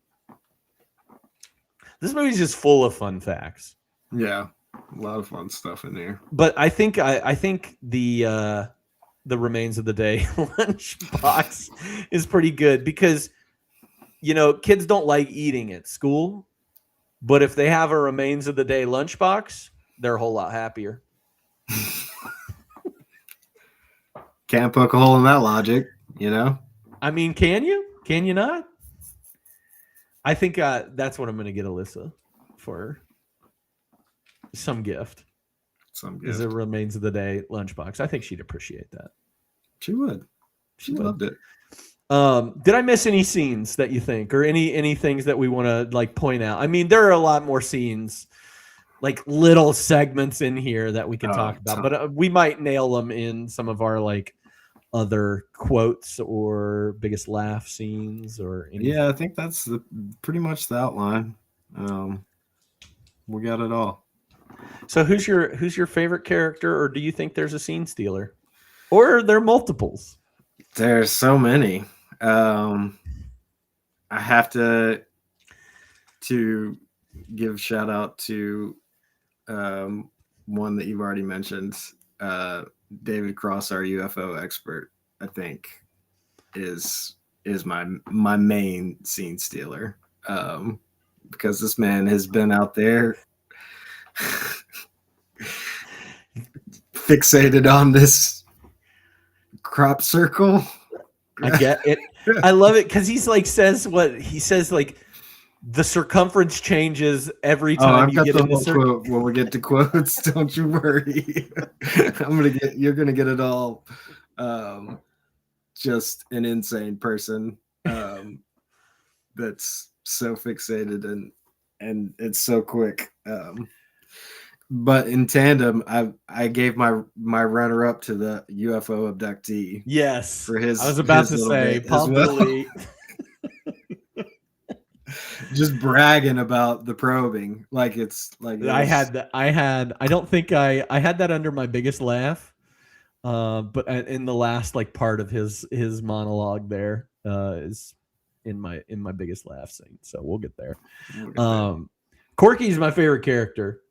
This movie's just full of fun facts. Yeah, a lot of fun stuff in there. But I think the Remains of the Day lunchbox is pretty good because kids don't like eating at school, but if they have a Remains of the Day lunchbox, they're a whole lot happier. Can't poke a hole in that logic, I mean, can you? Can you not? I think that's what I'm going to get Alyssa for some gift. Is a Remains of the Day lunchbox. I think she'd appreciate that. She would. She loved it. Did I miss any scenes that you think, or any things that we want to point out? I mean, there are a lot more scenes, like little segments in here that we can talk about, but we might nail them in some of our other quotes or biggest laugh scenes or anything. Yeah, I think that's pretty much the outline. We got it all. So who's your favorite character, or do you think there's a scene stealer, or are there multiples? There's so many. I have to give shout out to one that you've already mentioned. David Cross, our UFO expert, I think is my main scene stealer. Because this man has been out there fixated on this crop circle. I get it. I love it because he's says what he says, the circumference changes every time you get in the circle. When we get to quotes, don't you worry. You're gonna get it all. Just an insane person that's so fixated and it's so quick. But in tandem, I gave my runner up to the UFO abductee. Yes, for his. I was about to say, probably. Just bragging about the probing, I had that under my biggest laugh, but in the last part of his monologue there is in my biggest laugh scene. So we'll get there. Corky is my favorite character.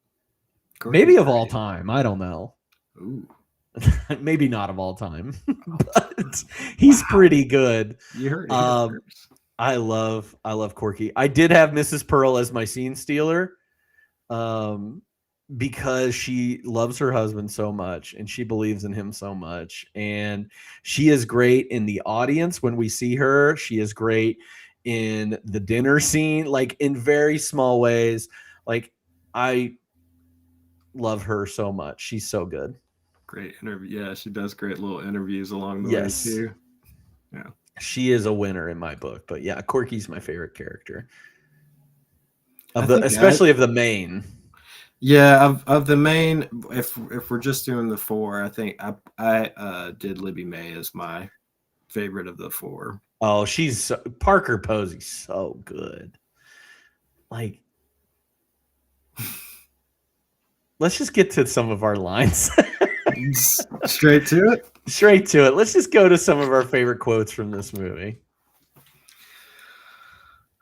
Maybe of all time. I don't know. Ooh. Maybe not of all time, but he's pretty good. You heard it. I love Corky. I did have Mrs. Pearl as my scene stealer, because she loves her husband so much and she believes in him so much, and she is great in the audience when we see her. She is great in the dinner scene, in very small ways. I love her so much. She's so good. Great interview. Yeah, she does great little interviews along the way too. Yeah. She is a winner in my book, but yeah, Corky's my favorite character especially of the main. Yeah, of the main. If we're just doing the four, I think I did Libby May as my favorite of the four. Oh, Parker Posey's so good. Let's just get to some of our lines. Straight to it. Let's just go to some of our favorite quotes from this movie.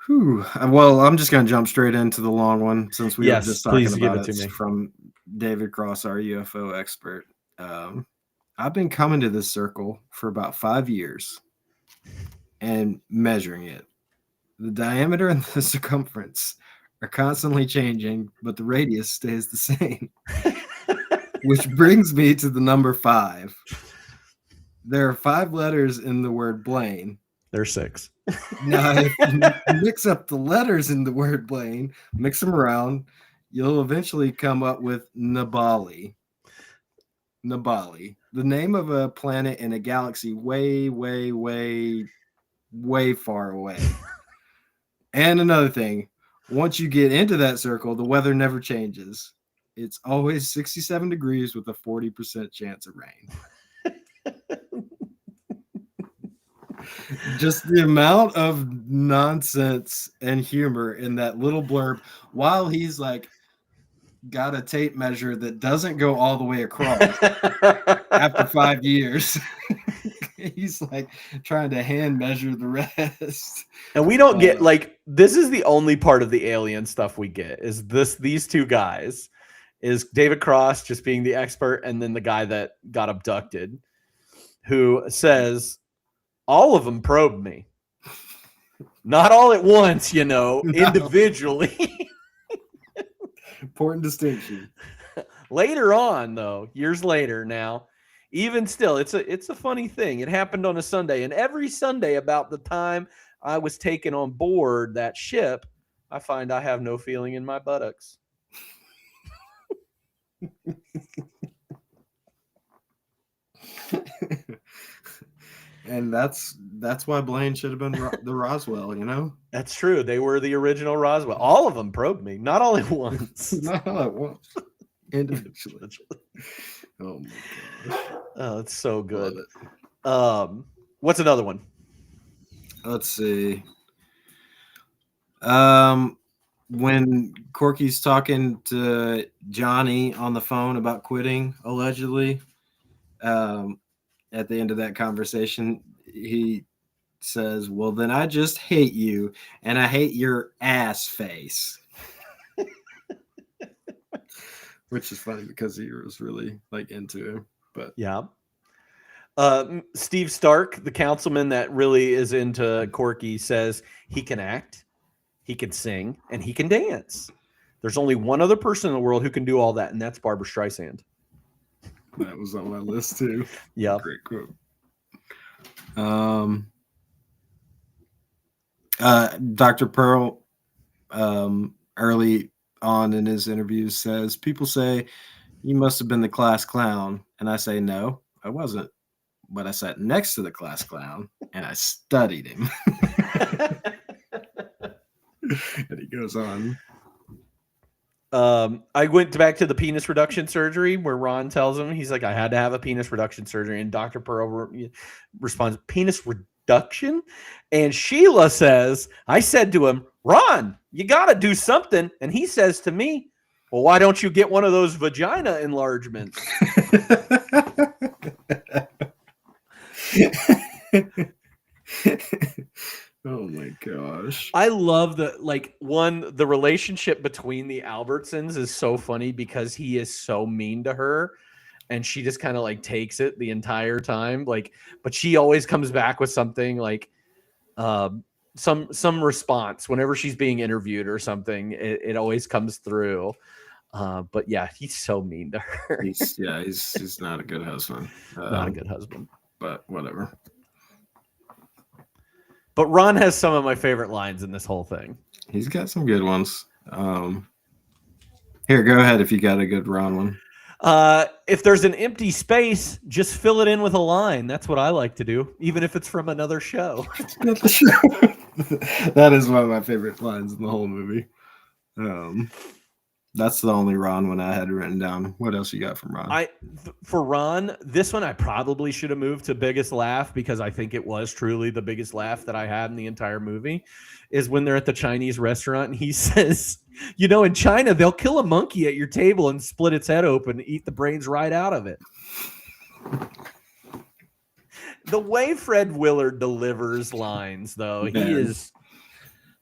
Well, I'm just going to jump straight into the long one since we were just talking about it. From David Cross, our UFO expert. I've been coming to this circle for about 5 years and measuring it. The diameter and the circumference are constantly changing, but the radius stays the same. Which brings me to the number 5. There are 5 letters in the word Blaine. There's 6. Now, if you mix up the letters in the word Blaine, mix them around, you'll eventually come up with Nabali. Nabali, the name of a planet in a galaxy way, way, way, way far away. And another thing, once you get into that circle, the weather never changes. It's always 67 degrees with a 40% chance of rain. Just the amount of nonsense and humor in that little blurb while he's like got a tape measure that doesn't go all the way across after 5 years. He's like trying to hand measure the rest. And we don't get this is the only part of the alien stuff we get is these two guys is David Cross just being the expert and then the guy that got abducted who says all of them probed me. Not all at once, individually. Important distinction. Later on, though, years later now, even still, it's a funny thing. It happened on a Sunday, and every Sunday about the time I was taken on board that ship, I find I have no feeling in my buttocks. And that's why Blaine should have been the Roswell, That's true. They were the original Roswell. All of them probed me, not all at once. Not all at once. Individually. Oh my gosh. Oh, it's so good. What's another one? Let's see. When Corky's talking to Johnny on the phone about quitting, allegedly, at the end of that conversation, he says, "Well, then I just hate you, and I hate your ass face." Which is funny because he was really into him. But yeah. Steve Stark, the councilman that really is into Corky, says he can act, he can sing, and he can dance. There's only one other person in the world who can do all that, and that's Barbra Streisand. That was on my list too. Yeah. Great quote. Dr. Pearl, early on in his interviews says, people say you must have been the class clown. And I say, no, I wasn't. But I sat next to the class clown and I studied him. And he goes on. I went back to the penis reduction surgery where Ron tells him, he's like, I had to have a penis reduction surgery. And Dr. Pearl responds, penis reduction? And Sheila says, I said to him, Ron, you got to do something. And he says to me, well, why don't you get one of those vagina enlargements? Oh my gosh. I love the relationship between the Albertsons is so funny because he is so mean to her and she just kind of takes it the entire time. But she always comes back with something some response whenever she's being interviewed or something. It always comes through. But yeah, he's so mean to her. He's not a good husband. Not a good husband. But whatever. But Ron has some of my favorite lines in this whole thing. He's got some good ones. Here, go ahead if you got a good Ron one. If there's an empty space, just fill it in with a line. That's what I like to do, even if it's from another show. That is one of my favorite lines in the whole movie. That's the only Ron one I had written down. What else you got from Ron? For Ron, this one I probably should have moved to biggest laugh because I think it was truly the biggest laugh that I had in the entire movie is when they're at the Chinese restaurant and he says, in China, they'll kill a monkey at your table and split its head open and eat the brains right out of it. The way Fred Willard delivers lines, though, he is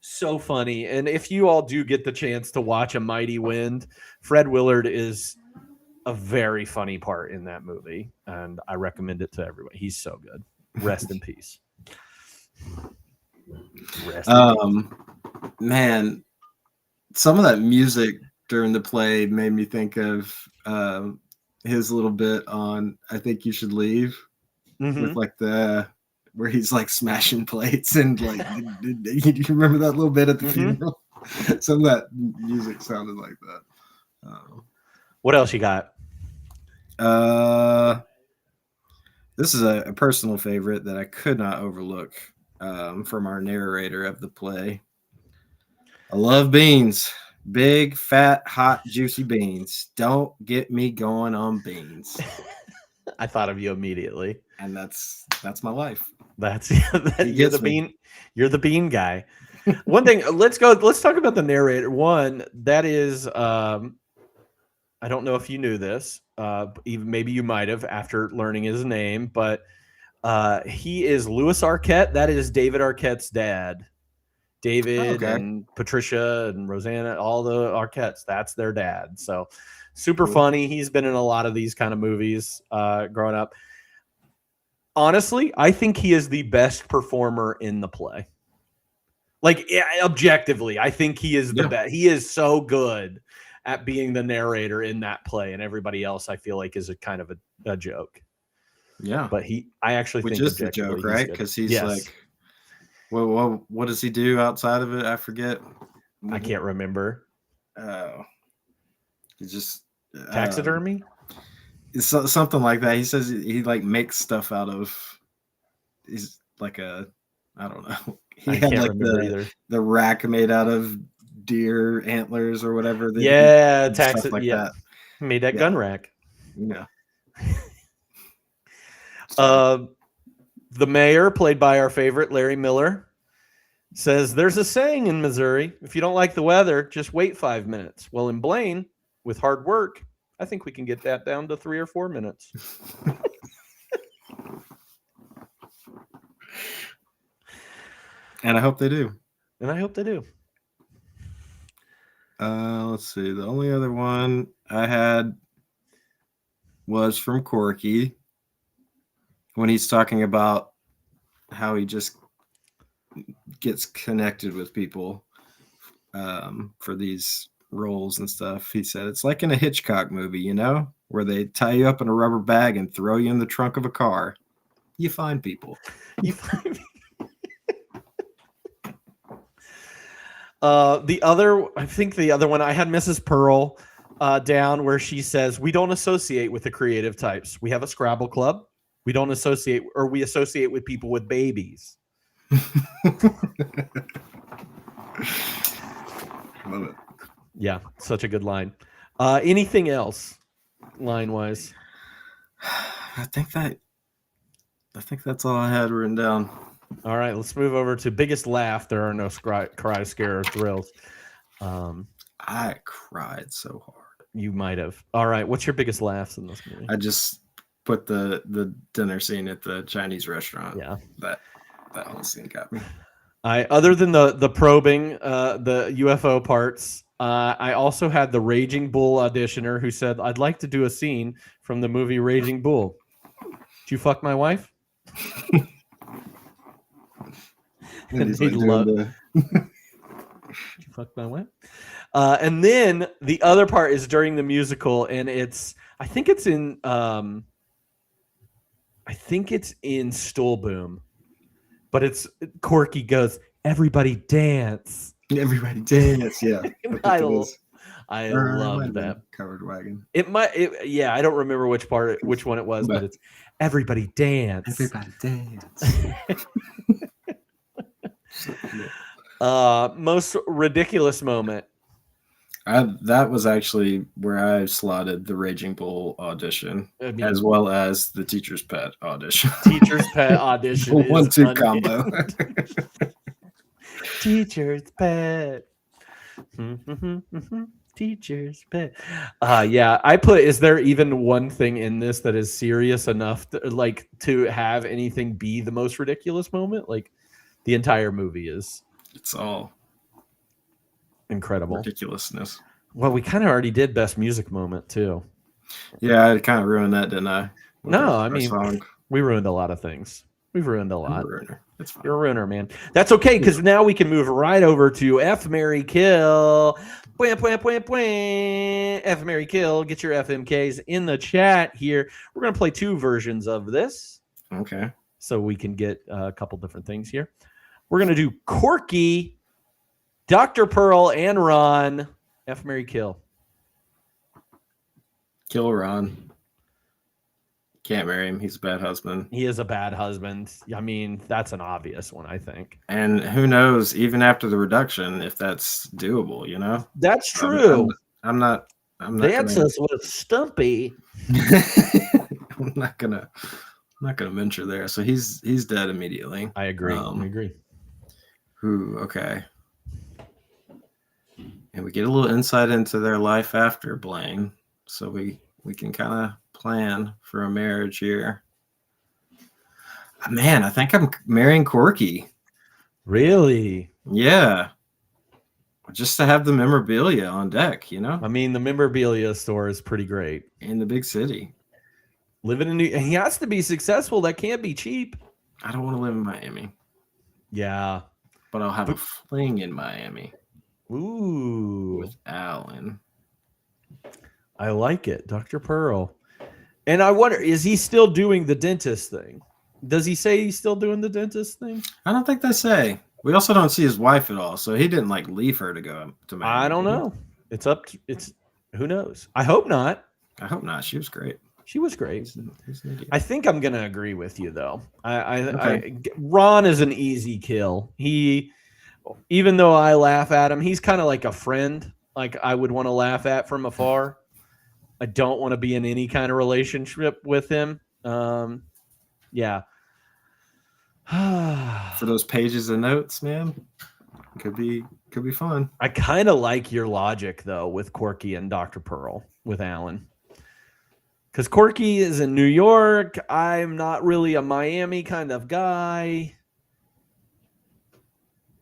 so funny. And if you all do get the chance to watch A Mighty Wind, Fred Willard is a very funny part in that movie. And I recommend it to everyone. He's so good. Rest in peace. Man, some of that music during the play made me think of his little bit on I Think You Should Leave with where he's smashing plates and you remember that little bit at the funeral? Some of that music sounded like that. What else you got? This is a personal favorite that I could not overlook from our narrator of the play. I love beans. Big, fat, hot, juicy beans. Don't get me going on beans. I thought of you immediately. And that's my life. That's He you're the gets me. bean. You're the bean guy. One thing. Let's talk about the narrator. One that is. I don't know if you knew this. Even maybe you might have after learning his name, but he is Louis Arquette. That is David Arquette's dad. David and Patricia and Rosanna, all the Arquettes. That's their dad. So super funny. He's been in a lot of these kind of movies growing up. Honestly, I think he is the best performer in the play. Like objectively, I think he is the best. He is so good at being the narrator in that play, and everybody else I feel like is a kind of a joke. Yeah, but I actually think is the joke, right? Because he's like, well, what does he do outside of it? I forget. I can't remember. Oh, he just taxidermy. It's something like that. He says he like makes stuff out of. He's like I don't know. He had like the rack made out of deer antlers or whatever. That made that gun rack. Yeah. The mayor, played by our favorite Larry Miller, says there's a saying in Missouri: if you don't like the weather, just wait 5 minutes. Well, in Blaine, with hard work, I think we can get that down to 3 or 4 minutes. And I hope they do. Let's see. The only other one I had was from Corky when he's talking about how he just gets connected with people for these roles and stuff. He said it's like in a Hitchcock movie, you know, where they tie you up in a rubber bag and throw you in the trunk of a car. You find people. The other one I had Mrs. Pearl down where she says we don't associate with the creative types. We have a Scrabble club. We don't associate, or we associate with people with babies. Love it. Yeah, such a good line. Anything else, line wise? I think that's all I had written down. All right, let's move over to biggest laugh. There are no cry, scare, or thrills. I cried so hard. You might have. All right, what's your biggest laughs in this movie? I just put the dinner scene at the Chinese restaurant. Yeah, that whole scene got me. Other than the probing, the UFO parts, I also had the Raging Bull auditioner who said, "I'd like to do a scene from the movie Raging Bull. Did you fuck my wife?" And he loved fuck my wife. And then the other part is during the musical, and I think it's in Stool Boom, but it's Corky goes, "Everybody dance." Everybody dance, yeah. I love that covered wagon. I don't remember which one it was, but it's everybody dance. Everybody dance. Most ridiculous moment. That was actually where I slotted the Raging Bull audition, as well as the Teacher's Pet audition. Teacher's Pet audition. 1-2 combo. Teacher's Pet. Teacher's Pet. Yeah, I put. Is there even one thing in this that is serious enough to have anything be the most ridiculous moment? Like the entire movie is. It's all incredible ridiculousness. Well, we kind of already did best music moment too. Yeah, I kind of ruined that, didn't I? No, I mean, we ruined a lot of things. We've ruined a lot. That's fine. You're a ruiner, man. That's okay, because now we can move right over to F, Marry, Kill. F, Marry, Kill. Get your FMKs in the chat here. We're going to play 2 versions of this. Okay. So we can get a couple different things here. We're going to do Corky, Dr. Pearl, and Ron. F, Marry, Kill. Kill Ron. Can't marry him. He's a bad husband. He is a bad husband. I mean, that's an obvious one, I think. And who knows, even after the reduction, if that's doable, you know? That's true. I'm not That's gonna, us with Stumpy. I'm not gonna venture there. So he's dead immediately. I agree. I agree. Okay. And we get a little insight into their life after Blaine. So we can kind of plan for a marriage here. Man, I think I'm marrying Corky. Really? Yeah. Just to have the memorabilia on deck, you know? I mean, the memorabilia store is pretty great. In the big city. Living in he has to be successful. That can't be cheap. I don't want to live in Miami. Yeah. But I'll have a fling in Miami. Ooh. With Alan. I like it. Dr. Pearl. And I wonder, is he still doing the dentist thing? Does he say he's still doing the dentist thing? I don't think they say. We also don't see his wife at all, so he didn't like leave her to go to Miami. I don't know. It's up to who knows. I hope not. I hope not. She was great. She was great. He's an idiot. I think I'm gonna agree with you though. Okay. Ron is an easy kill. Even though I laugh at him, he's kind of like a friend. Like I would want to laugh at from afar. I don't want to be in any kind of relationship with him. Yeah. For those pages of notes, man, could be fun. I kind of like your logic though with Corky and Dr. Pearl with Alan. Because Corky is in New York. I'm not really a Miami kind of guy.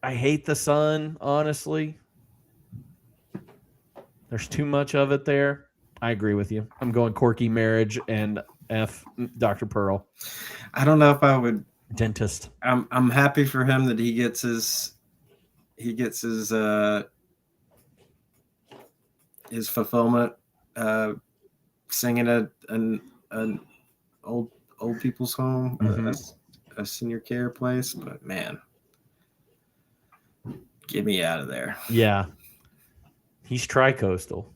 I hate the sun, honestly. There's too much of it there. I agree with you. I'm going Corky marriage and F Dr. Pearl. I don't know if I would. Dentist. I'm happy for him that he gets his fulfillment singing at an old people's home, a senior care place. But man, get me out of there. Yeah, he's tri-coastal.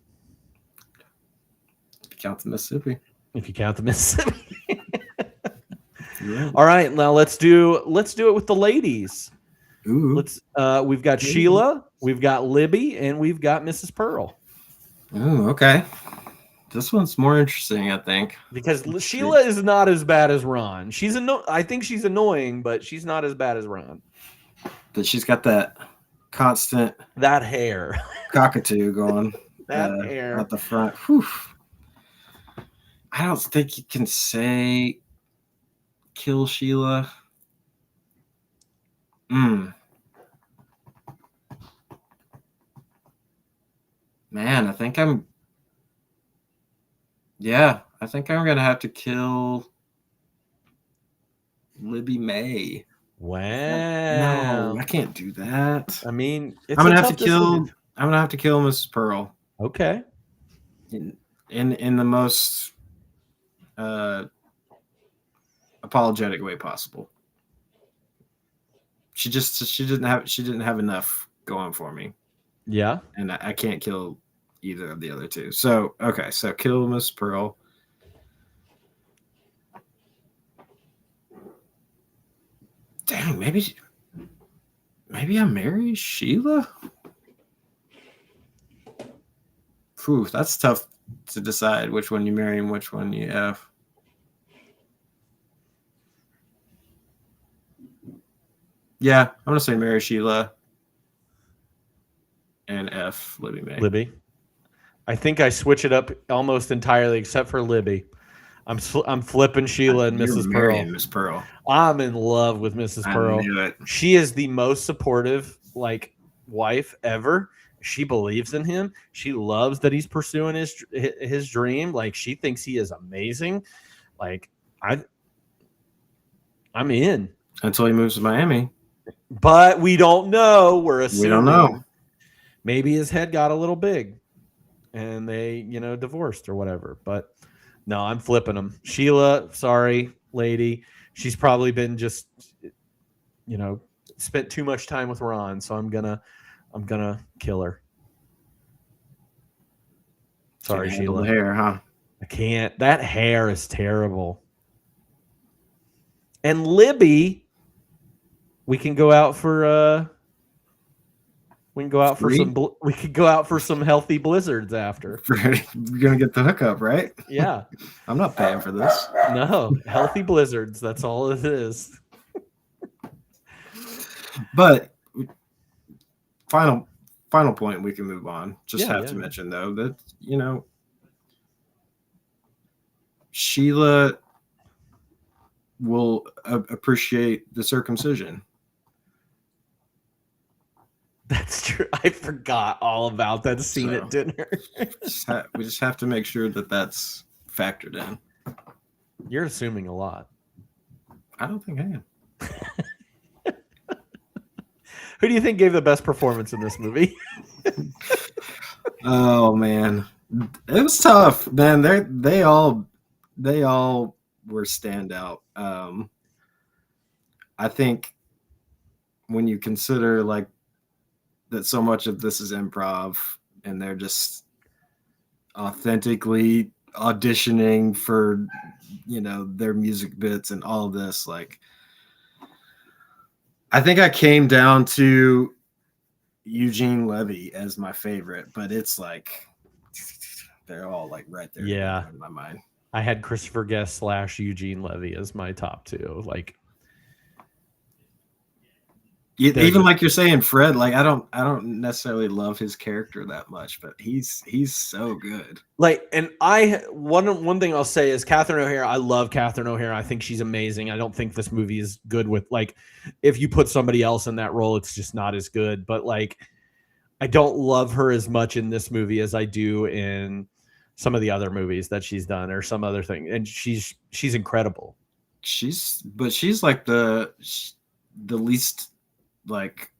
If you count the Mississippi. If you count the Mississippi. Yeah. All right, now let's do it with the ladies. Ooh. We've got Sheila, we've got Libby, and we've got Mrs. Pearl. Ooh, okay. This one's more interesting, I think. Because Sheila is not as bad as Ron. I think she's annoying, but she's not as bad as Ron. But she's got that constant that hair. cockatoo going. That hair at the front. Whew. I don't think you can say kill Sheila. Man, I think I'm gonna have to kill Libby May. Wow. No, I can't do that. I mean, I'm gonna have to kill Mrs. Pearl. Okay. In the most apologetic way possible. She didn't have enough going for me. Yeah. And I can't kill either of the other two. So okay, so kill Miss Pearl. Dang, maybe I marry Sheila. Phew, that's tough to decide which one you marry and which one you have. Yeah, I'm gonna say marry Sheila and F Libby May. Libby. I think I switch it up almost entirely except for Libby. I'm flipping Sheila and Mrs. Pearl. Miss Pearl. I'm in love with Mrs. Pearl. I knew it. She is the most supportive wife ever. She believes in him. She loves that he's pursuing his dream. Like she thinks he is amazing. Like I'm in. Until he moves to Miami. But we don't know. We're assuming. We don't know. Maybe his head got a little big and they, divorced or whatever. But no, I'm flipping him. Sheila, sorry, lady. She's probably been just, spent too much time with Ron. So I'm gonna kill her. Sorry, Can't handle Sheila. the hair, huh? I can't. That hair is terrible. And Libby, we can go out for we can go out for Free? we could go out for some healthy blizzards after. You're gonna get the hookup, right? Yeah. I'm not paying for this. No, healthy blizzards. That's all it is. But final point, we can move on. Just Yeah, have to mention though that, you know, Sheila will appreciate the circumcision. That's true. I forgot all about that scene So, at dinner. We just have to make sure that that's factored in. You're assuming a lot. I don't think I am. Who do you think gave the best performance in this movie? Oh man, it was tough, man. They all were standout. I think when you consider like that so much of this is improv and they're just authentically auditioning for, you know, their music bits and all of this, like I think I came down to Eugene Levy as my favorite, but it's like they're all like right there in my mind. I had Christopher Guest / Eugene Levy as my top two. Like, even like you're saying, Fred, like I don't necessarily love his character that much, but he's so good. Like, and one thing I'll say is Catherine O'Hara. I love Catherine O'Hara. I think she's amazing. I don't think this movie is good with, like, if you put somebody else in that role, it's just not as good. But like, I don't love her as much in this movie as I do in some of the other movies that she's done or some other thing. And she's incredible. She's like the least, like,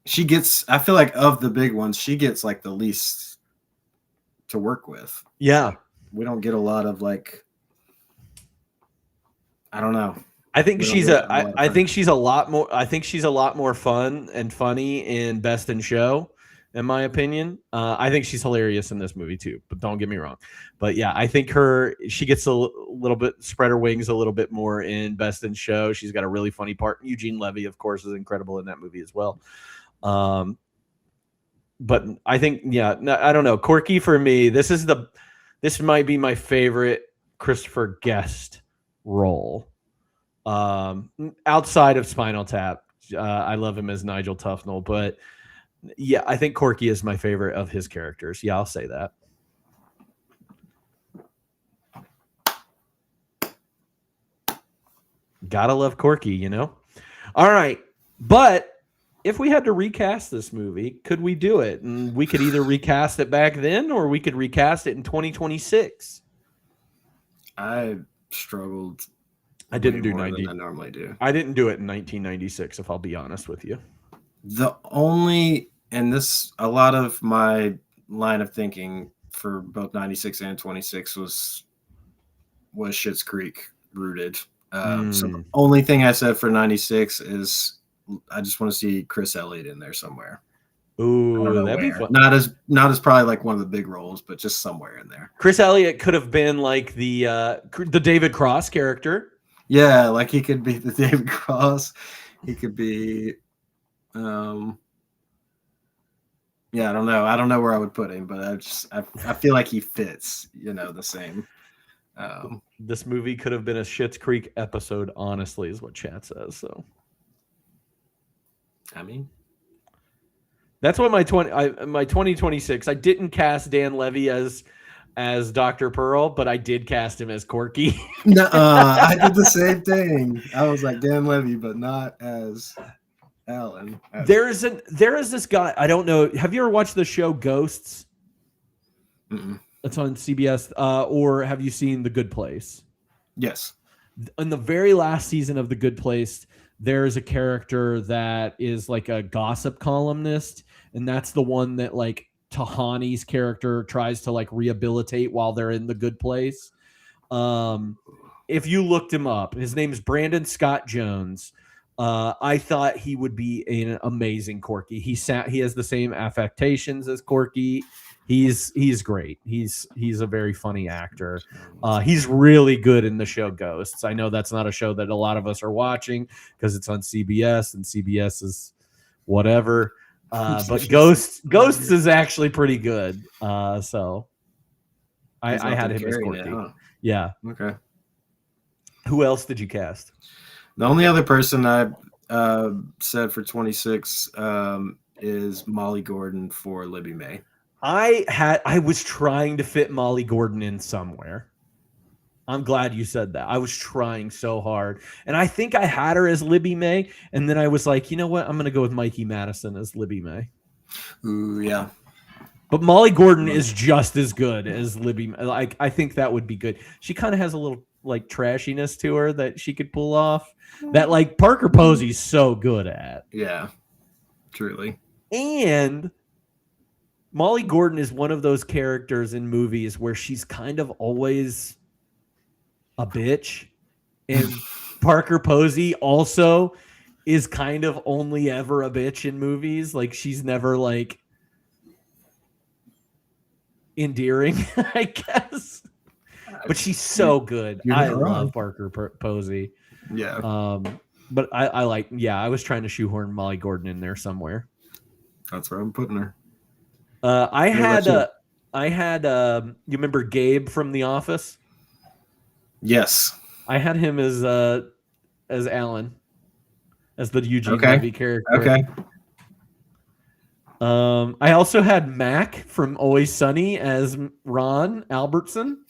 she gets, I feel like of the big ones, she gets like the least to work with. Yeah. We don't get a lot of, like, I don't know. I think she's I think she's a lot more fun and funny in Best in Show, in my opinion. I think she's hilarious in this movie too, but don't get me wrong. But yeah, I think she gets a little bit, spread her wings a little bit more in Best in Show. She's got a really funny part. Eugene Levy, of course, is incredible in that movie as well. But I think, yeah, I don't know. Corky for me, this might be my favorite Christopher Guest role. Outside of Spinal Tap, I love him as Nigel Tufnell, but yeah, I think Corky is my favorite of his characters. Yeah, I'll say that. Gotta love Corky, you know? All right. But if we had to recast this movie, could we do it? And we could either recast it back then or we could recast it in 2026. I struggled. I didn't do 90. I normally do. I didn't do it in 1996, if I'll be honest with you. The only, and this, a lot of my line of thinking for both 96 and 26 was Schitt's Creek rooted. So the only thing I said for 96 is I just want to see Chris Elliott in there somewhere. Ooh, that'd be fun. Not as probably like one of the big roles, but just somewhere in there. Chris Elliott could have been like the David Cross character. Yeah, like he could be the David Cross. He could be, yeah, I don't know. I don't know where I would put him, but I feel like he fits, you know, the same. This movie could have been a Schitt's Creek episode, honestly, is what chat says. So, I mean, that's what my 2026. I didn't cast Dan Levy as Dr. Pearl, but I did cast him as Corky. I did the same thing. I was like Dan Levy, but not as Alan. There is this guy. I don't know. Have you ever watched the show Ghosts? Mm-mm. It's on CBS. Or have you seen The Good Place? Yes. In the very last season of The Good Place, there is a character that is like a gossip columnist, and that's the one that like Tahani's character tries to like rehabilitate while they're in The Good Place. If you looked him up, his name is Brandon Scott Jones. I thought he would be an amazing Corky. He has the same affectations as Corky. He's great. He's a very funny actor. He's really good in the show Ghosts. I know that's not a show that a lot of us are watching because it's on CBS and CBS is whatever. But Ghosts is actually pretty good. So I had him as Corky. Yeah. Okay. Who else did you cast? The only other person I said for 26 is Molly Gordon for Libby May. I was trying to fit Molly Gordon in somewhere. I'm glad you said that. I was trying so hard. And I think I had her as Libby May. And then I was like, you know what? I'm going to go with Mikey Madison as Libby May. Ooh, yeah. But Molly Gordon is just as good as Libby. Like, I think that would be good. She kind of has a little like trashiness to her that she could pull off that like Parker Posey's so good at. Yeah, truly. And Molly Gordon is one of those characters in movies where she's kind of always a bitch. And Parker Posey also is kind of only ever a bitch in movies. Like she's never like endearing, I guess. But she's so good. I love Parker Posey. Yeah. But I like, I was trying to shoehorn Molly Gordon in there somewhere. That's where I'm putting her. I had you remember Gabe from The Office? Yes. I had him as Alan, as the Eugene Levy character. Okay. I also had Mac from Always Sunny as Ron Albertson.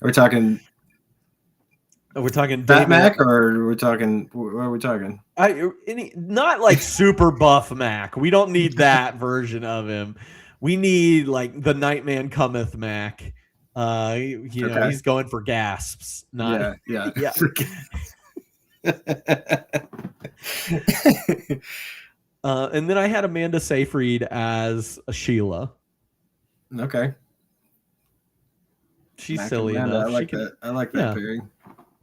We're talking Fat Mac, or what are we talking? Not like super buff Mac. We don't need that version of him. We need like the Nightman Cometh Mac. Know, he's going for gasps. Not yeah. And then I had Amanda Seyfried as Sheila. Okay. She's Mac silly enough. I like that pairing.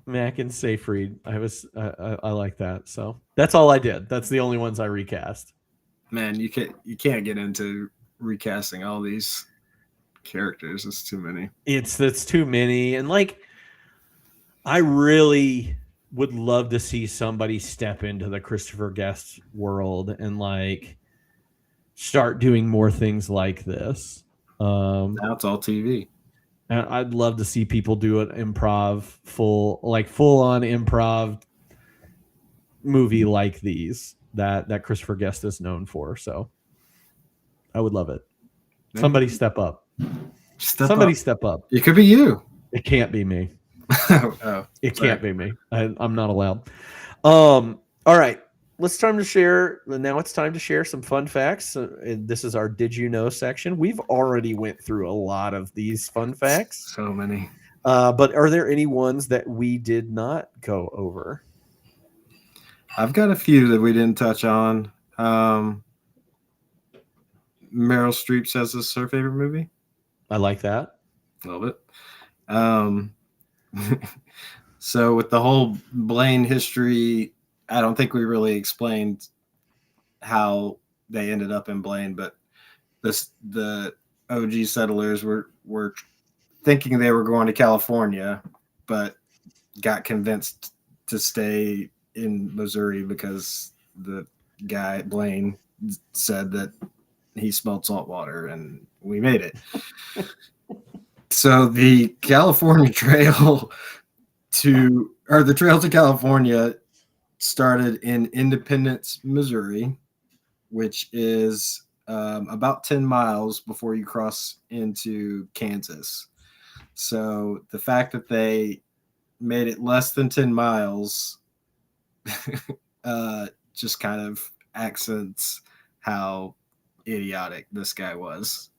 Mac and Seyfried. I like that. So that's all I did. That's the only ones I recast. Man, you can't get into recasting all these characters. It's too many. It's too many. And like I really would love to see somebody step into the Christopher Guest world and like start doing more things like this. Now it's all TV. And I'd love to see people do an improv full on improv movie like these that Christopher Guest is known for. So I would love it. Somebody step up. Step up. It could be you. It can't be me. It can't be me. I'm not allowed. All right. It's time to share. Now it's time to share some fun facts. This is our Did You Know section. We've already went through a lot of these fun facts. So many. But are there any ones that we did not go over? I've got a few that we didn't touch on. Meryl Streep says this is her favorite movie. I like that. Love it. So with the whole Blaine history, I don't think we really explained how they ended up in Blaine, but the OG settlers were thinking they were going to California, but got convinced to stay in Missouri because the guy Blaine said that he smelled salt water, and we made it. So the California Trail the Trail to California started in Independence, Missouri, which is about 10 miles before you cross into Kansas. So the fact that they made it less than 10 miles just kind of accents how idiotic this guy was,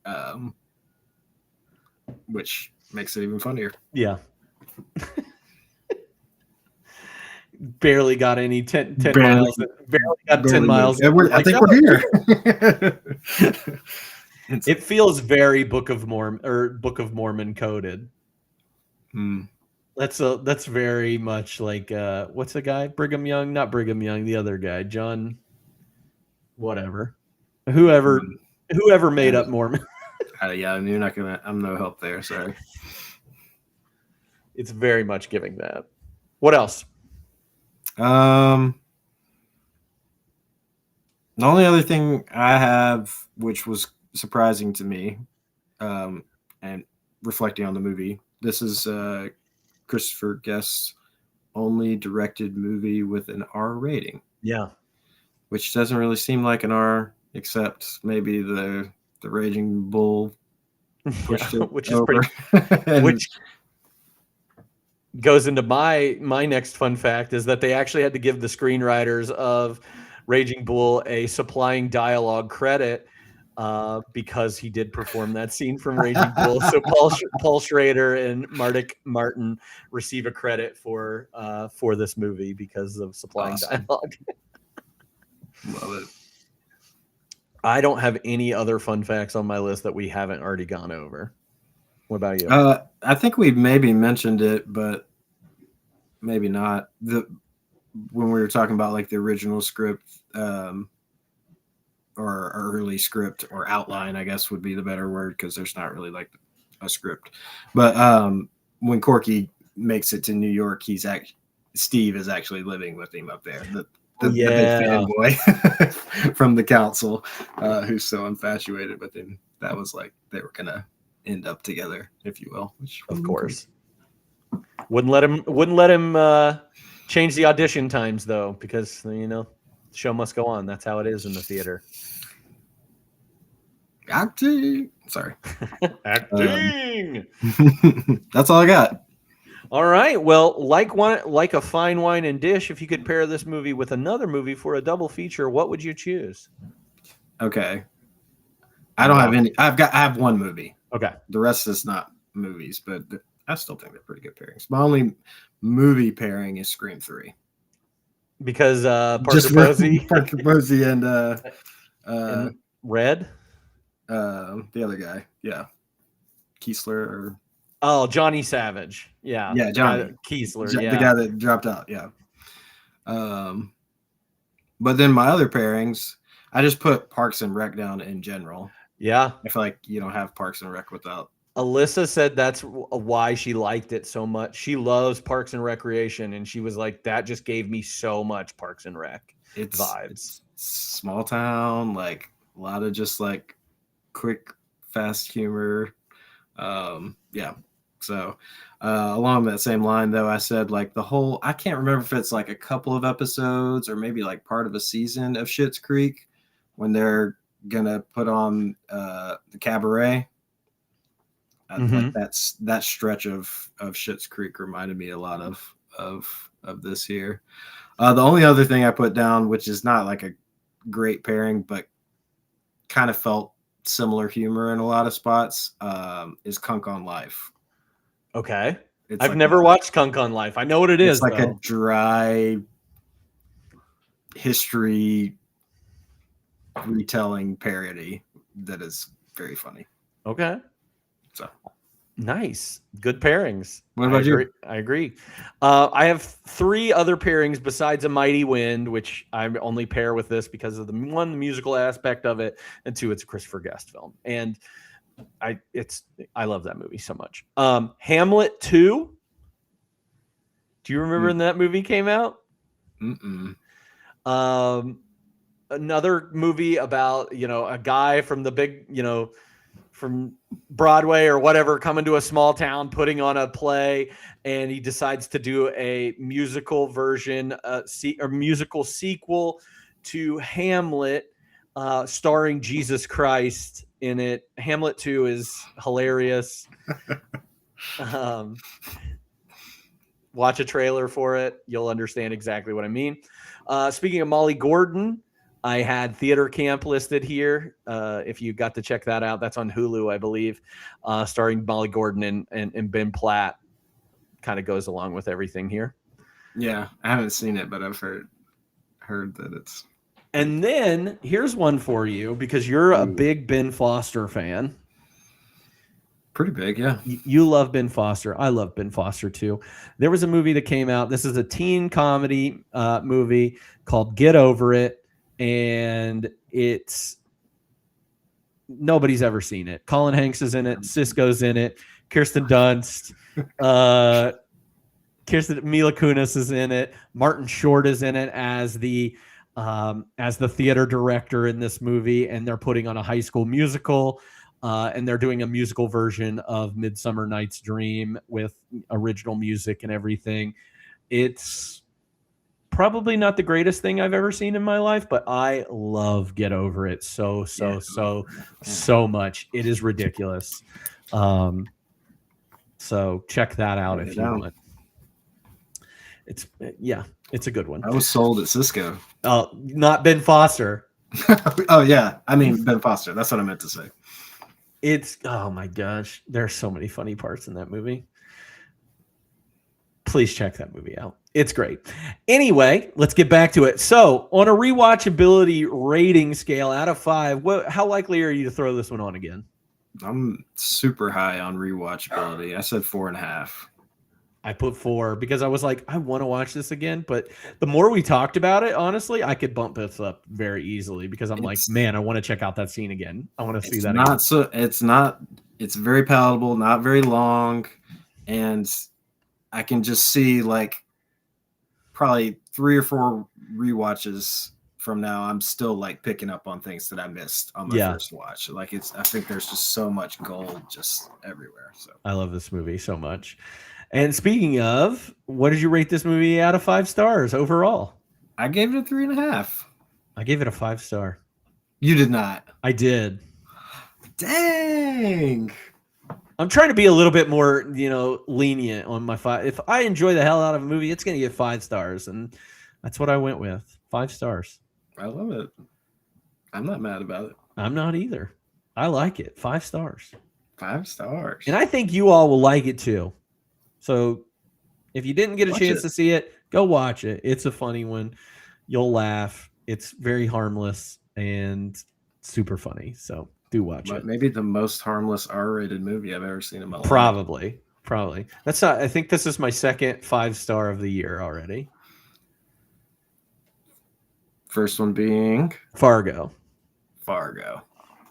which makes it even funnier. Yeah. Barely got any 10 miles. Barely got 10 miles. I think we're here. It feels very Book of Mormon coded. That's very much like what's the guy? Brigham Young, not Brigham Young, the other guy, John whatever. Whoever made up Mormon. Yeah, you're not gonna. I'm no help there. Sorry. It's very much giving that. What else? The only other thing I have, which was surprising to me, and reflecting on the movie, this is Christopher Guest's only directed movie with an R rating. Yeah. Which doesn't really seem like an R, except maybe the Raging Bull pushed it which is over. pretty. Which goes into my next fun fact is that they actually had to give the screenwriters of Raging Bull a supplying dialogue credit because he did perform that scene from Raging Bull. So Paul Schrader and Mardik Martin receive a credit for this movie because of supplying dialogue. Love it. I don't have any other fun facts on my list that we haven't already gone over. What about you? I think we maybe mentioned it, but maybe not. When we were talking about like the original script, or early script or outline, I guess would be the better word, because there's not really like a script. But when Corky makes it to New York, Steve is actually living with him up there. The big fanboy from the council, who's so infatuated with him. That was like they were gonna end up together, if you will. Which of course, wouldn't let him change the audition times though, because the show must go on. That's how it is in the theater. Acting. Sorry. Acting. That's all I got. All right. Well, like a fine wine and dish, if you could pair this movie with another movie for a double feature, what would you choose? Okay. I don't have any. I have one movie. Okay. The rest is not movies, but I still think they're pretty good pairings. My only movie pairing is Scream 3. Because Parker Posey and Red? The other guy. Yeah. Keesler Johnny Savage. Yeah. Yeah, Johnny Keesler. The guy that dropped out. Yeah. But then my other pairings, I just put Parks and Rec down in general. Yeah. I feel like you don't have Parks and Rec without. Alyssa said that's why she liked it so much. She loves Parks and Recreation, and she was like, that just gave me so much Parks and Rec vibes. It's small town, like a lot of just like quick, fast humor. Yeah. So along that same line, though, I said like I can't remember if it's like a couple of episodes or maybe like part of a season of Schitt's Creek when they're gonna put on the cabaret. Like that stretch of Schitt's Creek reminded me a lot of this here. The only other thing I put down, which is not like a great pairing, but kind of felt similar humor in a lot of spots, is Kunk on Life. Okay. I've never watched Kunk on Life. I know what it is. It's like a dry history retelling parody that is very funny. Okay. So nice. Good pairings. What about you? I agree. I have 3 other pairings besides A Mighty Wind, which I only pair with this because of the musical aspect of it, and 2, it's a Christopher Guest film. And I love that movie so much. Hamlet 2. Do you remember when that movie came out? Another movie about, a guy from the big, from Broadway or whatever, coming to a small town, putting on a play, and he decides to do a musical version, or musical sequel to Hamlet, starring Jesus Christ in it. Hamlet 2 is hilarious. Watch a trailer for it. You'll understand exactly what I mean. Speaking of Molly Gordon, I had Theater Camp listed here. If you got to check that out, that's on Hulu, I believe, starring Molly Gordon and Ben Platt. Kind of goes along with everything here. Yeah, I haven't seen it, but I've heard that it's. And then here's one for you, because you're a big Ben Foster fan. Pretty big, yeah. You love Ben Foster. I love Ben Foster too. There was a movie that came out. This is a teen comedy movie called Get Over It. And it's nobody's ever seen it. Colin Hanks is in it. Sisqo's in it. Kirsten Dunst. Mila Kunis is in it. Martin Short is in it as the theater director in this movie, and they're putting on a high school musical, and they're doing a musical version of Midsummer Night's Dream with original music and everything. It's probably not the greatest thing I've ever seen in my life, but I love Get Over It so much. It is ridiculous. So check that out if you want. It's a good one. I was sold at Cisco. Oh, not Ben Foster. Oh yeah, I mean Ben Foster. That's what I meant to say. Oh my gosh, there's so many funny parts in that movie. Please check that movie out. It's great. Anyway, let's get back to it. So, on a rewatchability rating scale out of 5, how likely are you to throw this one on again? I'm super high on rewatchability. I said 4.5. I put 4 because I was like, I want to watch this again. But the more we talked about it, honestly, I could bump this up very easily because I'm like, man, I want to check out that scene again. I want to see that again. It's very palatable, not very long. And I can just see like probably 3 or 4 rewatches from now. I'm still like picking up on things that I missed on my first watch. Like I think there's just so much gold just everywhere. So I love this movie so much. And speaking of, what did you rate this movie out of 5 stars overall? I gave it a 3.5. I gave it a 5 star. You did not. I did. Dang. I'm trying to be a little bit more, lenient on my 5. If I enjoy the hell out of a movie, it's going to get 5 stars. And that's what I went with. 5 stars. I love it. I'm not mad about it. I'm not either. I like it. 5 stars. 5 stars. And I think you all will like it too. So if you didn't get a chance to see it, go watch it. It's a funny one. You'll laugh. It's very harmless and super funny. So do watch it. Maybe the most harmless R-rated movie I've ever seen in my life. Probably. That's not. I think this is my second 5-star of the year already. First one being Fargo,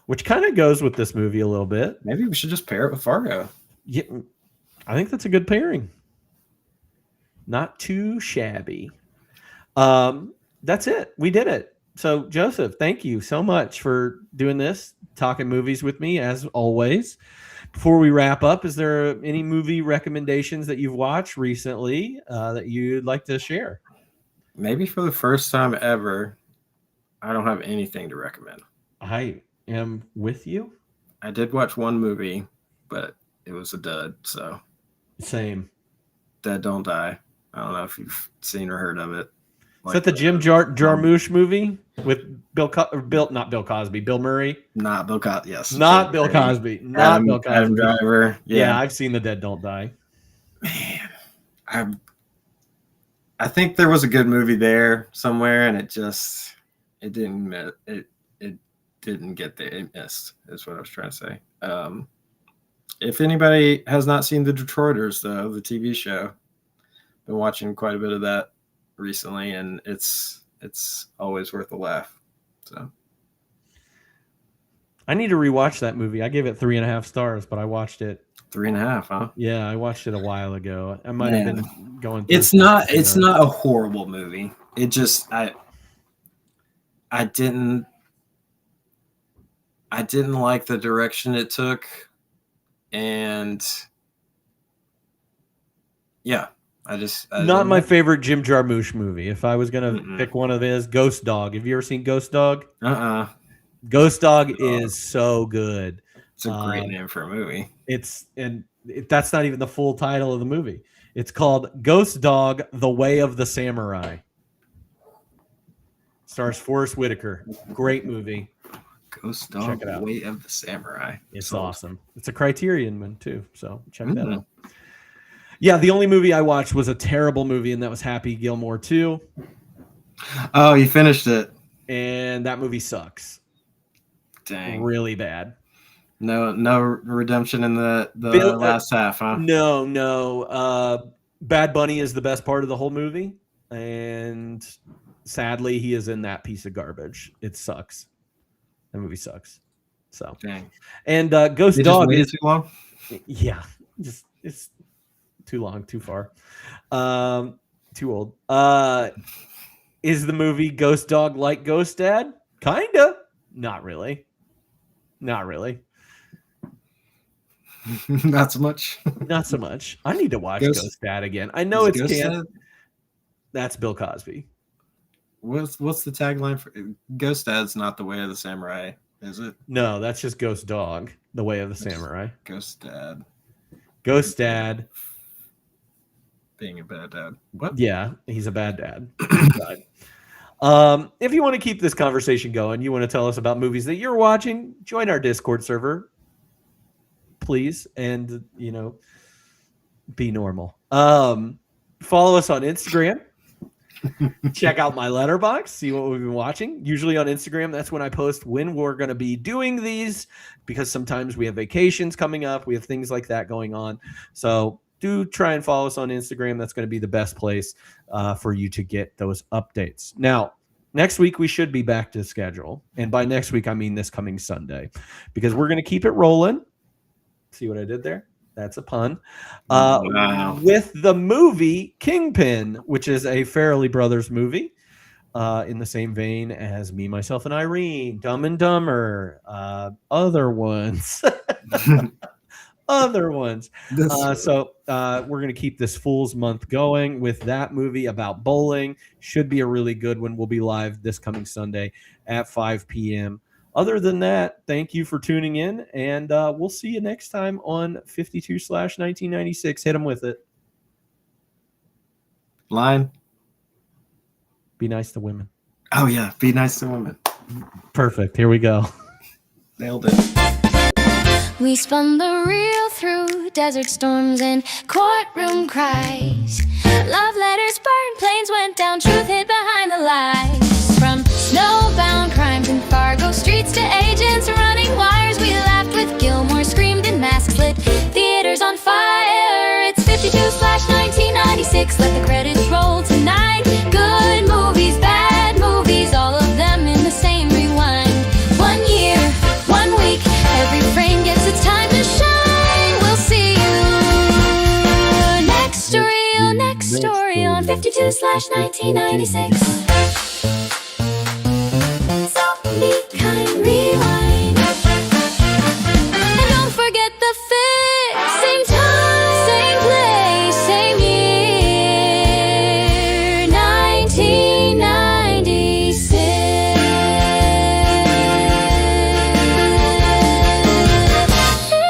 which kind of goes with this movie a little bit. Maybe we should just pair it with Fargo. Yeah, I think that's a good pairing. Not too shabby. That's it. We did it. So, Joseph, thank you so much for doing this, talking movies with me, as always. Before we wrap up, is there any movie recommendations that you've watched recently that you'd like to share? Maybe for the first time ever, I don't have anything to recommend. I am with you. I did watch one movie, but it was a dud, so. Same. Dead Don't Die. I don't know if you've seen or heard of it. Is that the Jim Jarmusch movie with Bill Murray? Not Bill Cosby. Yes. Not Bill Cosby. Not Bill Cosby. Adam Driver. Yeah, I've seen The Dead Don't Die. Man, I think there was a good movie there somewhere, and it didn't get there. It missed. Is what I was trying to say. If anybody has not seen The Detroiters, though, the TV show, been watching quite a bit of that recently, and it's always worth a laugh. So I need to rewatch that movie. I gave it 3.5 stars, but I watched it 3.5, huh? Yeah, I watched it a while ago. I might have been going through it's not a horrible movie. It just I didn't like the direction it took, and yeah, not my favorite Jim Jarmusch movie. If I was gonna pick one of his, Ghost Dog. Have you ever seen Ghost Dog? Ghost Dog is so good. It's a great name for a movie. That's not even the full title of the movie. It's called Ghost Dog: The Way of the Samurai. Stars Forrest Whitaker. Great movie. Ghost Dog: The Way of the Samurai. It's awesome. It's a Criterion one too, so check that out. Yeah, the only movie I watched was a terrible movie, and that was Happy Gilmore 2. Oh, you finished it. And that movie sucks. Dang. Really bad. No redemption in the last half, huh? No. Bad Bunny is the best part of the whole movie, and sadly, he is in that piece of garbage. It sucks. That movie sucks. So, Dang. and Ghost They just Dog waited is too long? yeah, just it's too long, too far, too old. Is the movie Ghost Dog like Ghost Dad? Kinda. Not really. Not really. Not so much. Not so much. I need to watch Ghost- Ghost Dad again. I know Is it's Ghost can't. Dad- That's Bill Cosby. What's the tagline for Ghost Dad's not the way of the samurai, is it? No, that's just Ghost Dog, the way of the samurai. Ghost Dad Ghost Dad. being a bad dad. What? Yeah, he's a bad dad. If you want to keep this conversation going, you want to tell us about movies that you're watching, join our Discord server, please, and be normal. Follow us on Instagram. Check out my letterbox, see what we've been watching. Usually on Instagram, that's when I post when we're going to be doing these, because sometimes we have vacations coming up, we have things like that going on. So do try and follow us on Instagram. That's going to be the best place for you to get those updates. Now, next week we should be back to schedule, and by next week I mean this coming Sunday, because we're going to keep it rolling. See what I did there? That's a pun. Wow. With the movie Kingpin, which is a Farrelly Brothers movie, in the same vein as Me, Myself, and Irene, Dumb and Dumber, other ones. Other ones. So we're going to keep this Fool's Month going with that movie about bowling. Should be a really good one. We'll be live this coming Sunday at 5 p.m. Other than that, thank you for tuning in, and we'll see you next time on 52/1996. Hit them with it. Line. Be nice to women. Oh yeah, be nice to women. Perfect. Here we go. Nailed it. We spun the reel through desert storms and courtroom cries. Love letters burned, planes went down, truth hid behind the lies. From snowbound crimes in Fargo streets to agents running wires, we laughed with Gilmore, screamed in masks lit, theaters on fire. It's 52/1996, let the credits roll tonight. Good movies, bad movies, all of them in the same rewind. 1 year, 1 week, every frame gets its time to shine. We'll see you next story on 52/1996.